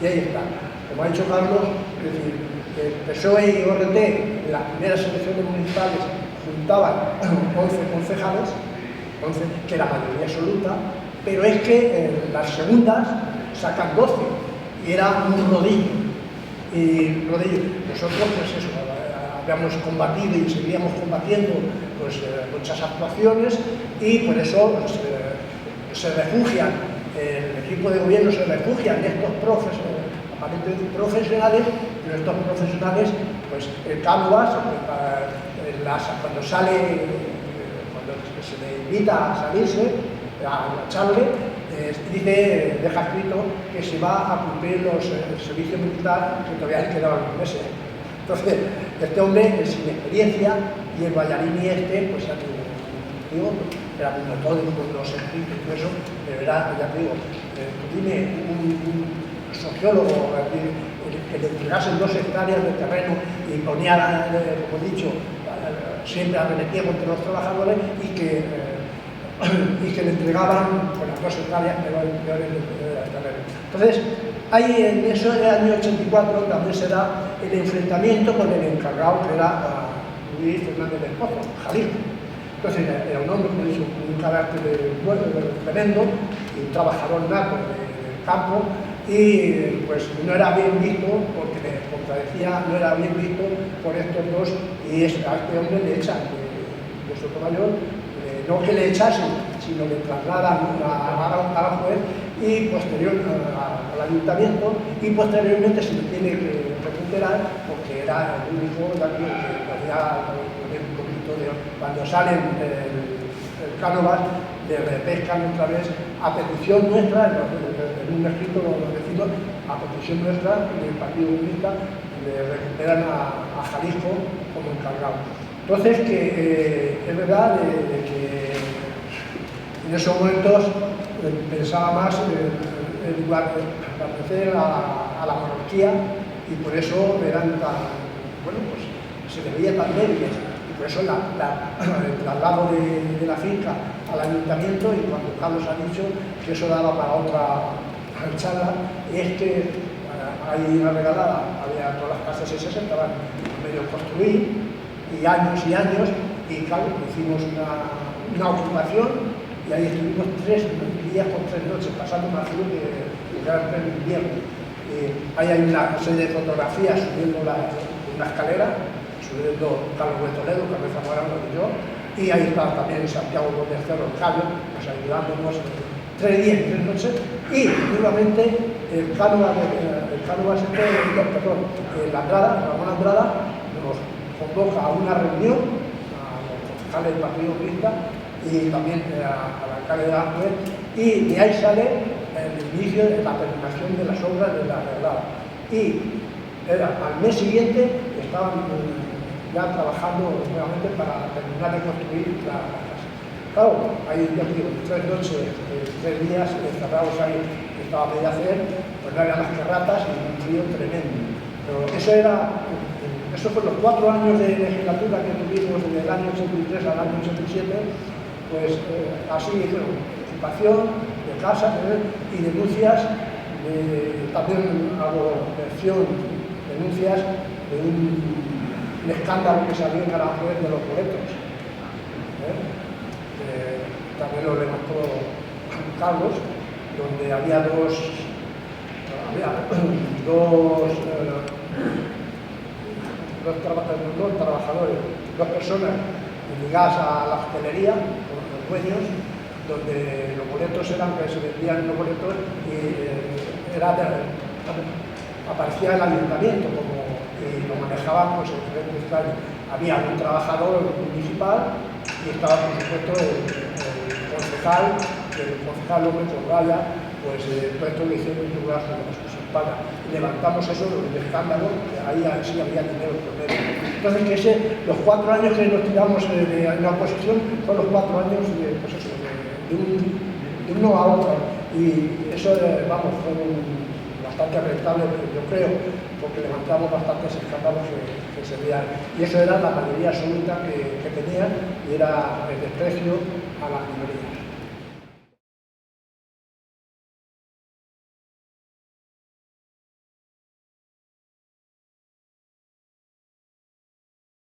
S2: y ahí está, como ha dicho Carlos, es decir, el PSOE y ORT en las primeras elecciones municipales juntaban 11 concejales, que era mayoría absoluta, pero es que las segundas sacan 12 y era un rodillo. Y nosotros, pues eso, habíamos combatido y seguíamos combatiendo pues, muchas actuaciones y por eso pues, se refugian, el equipo de gobierno se refugia en estos aparentemente profesionales, pero estos profesionales, pues el Cánovas, cuando se le invita a salirse, a marcharle, dice, deja escrito que se va a cumplir el servicio militar, que todavía le quedaban unos meses. Entonces, este hombre es sin experiencia y el Ballarini pues ya era muy metódico con los escritos y todo eso, pero era, ya te digo, dime un sociólogo que le entregasen 2 hectáreas de terreno y ponía, como he dicho, siempre arremetía contra los trabajadores y que le entregaban con las 2 hectáreas peores del terreno. Entonces, ahí en ese año 84 también se da el enfrentamiento con el encargado, que era Luis Fernández del Pozo, Jalisco. Entonces, era un hombre con un carácter tremendo, y un trabajador nato del campo, y pues no era bien visto, porque le contradecía, no era bien visto por estos dos, y a este hombre le echan de Sotomayor, no que le echasen, sino le trasladan a la juez y posterior al ayuntamiento, y posteriormente se le tiene que recuperar porque era el único de aquí que podía poner un poquito de... Cuando salen el Cánovas, le repescan otra vez a petición nuestra, en un escrito lo decimos, a petición nuestra del Partido Comunista, le recuperan a Jalisco como encargado. Entonces, que es verdad que en esos momentos pensaba más en pertenecer a la monarquía, y por eso eran tan, bueno, pues se le veía tan débiles, y por eso el traslado de la finca al ayuntamiento, y cuando Carlos ha dicho que eso daba para otra charla, es que hay una regalada, había todas las casas esas estaban medio construir, y años, y claro, hicimos una ocupación, y ahí estuvimos 3 días con 3 noches, pasando más frío que el gran premio invierno. Ahí hay una serie de fotografías subiendo una escalera, subiendo Carlos de Toledo, Carlos Zamorano y yo, y ahí está también Santiago Gómez Cerro, el Javier, pues ayudándonos 3 días y 3 noches, y nuevamente Ramón Andrada nos convoca a una reunión a los concejales del Partido Comunista y también al alcalde de Aranjuez, y de ahí sale el inicio de la terminación de las obras de la reglada. Y al mes siguiente estaban ya trabajando nuevamente para terminar de construir la casa. Claro, ahí ya digo, 3 noches, 3 días encerrados ahí, que estaba a medio hacer, pues no había más que ratas y un frío tremendo. Pero eso fue los 4 años de legislatura que tuvimos desde el año 83 al año 87, pues así, bueno, ocupación de casas y denuncias, también hago mención, denuncias de un escándalo que salió en Aranjuez de los boletos. También lo levantó Carlos, donde había dos trabajadores, dos personas ligadas a la hostelería, los dueños, donde los boletos eran que se vendían los boletos y aparecía el ayuntamiento y lo manejaban pues, en diferentes planes. Había un trabajador municipal y estaba, por supuesto, el concejal López Corraya, pues todo esto lo hicieron en lugar de las cosas pagas. Levantamos eso del escándalo, que ahí sí había dinero por medio. Entonces, los 4 años que nos tiramos en la oposición son los 4 años pues eso, de uno a otro. Y eso, vamos, fue bastante rentable, yo creo, porque levantamos bastantes escándalos que se veían. Y eso era la mayoría absoluta que tenían y era el desprecio a las minorías.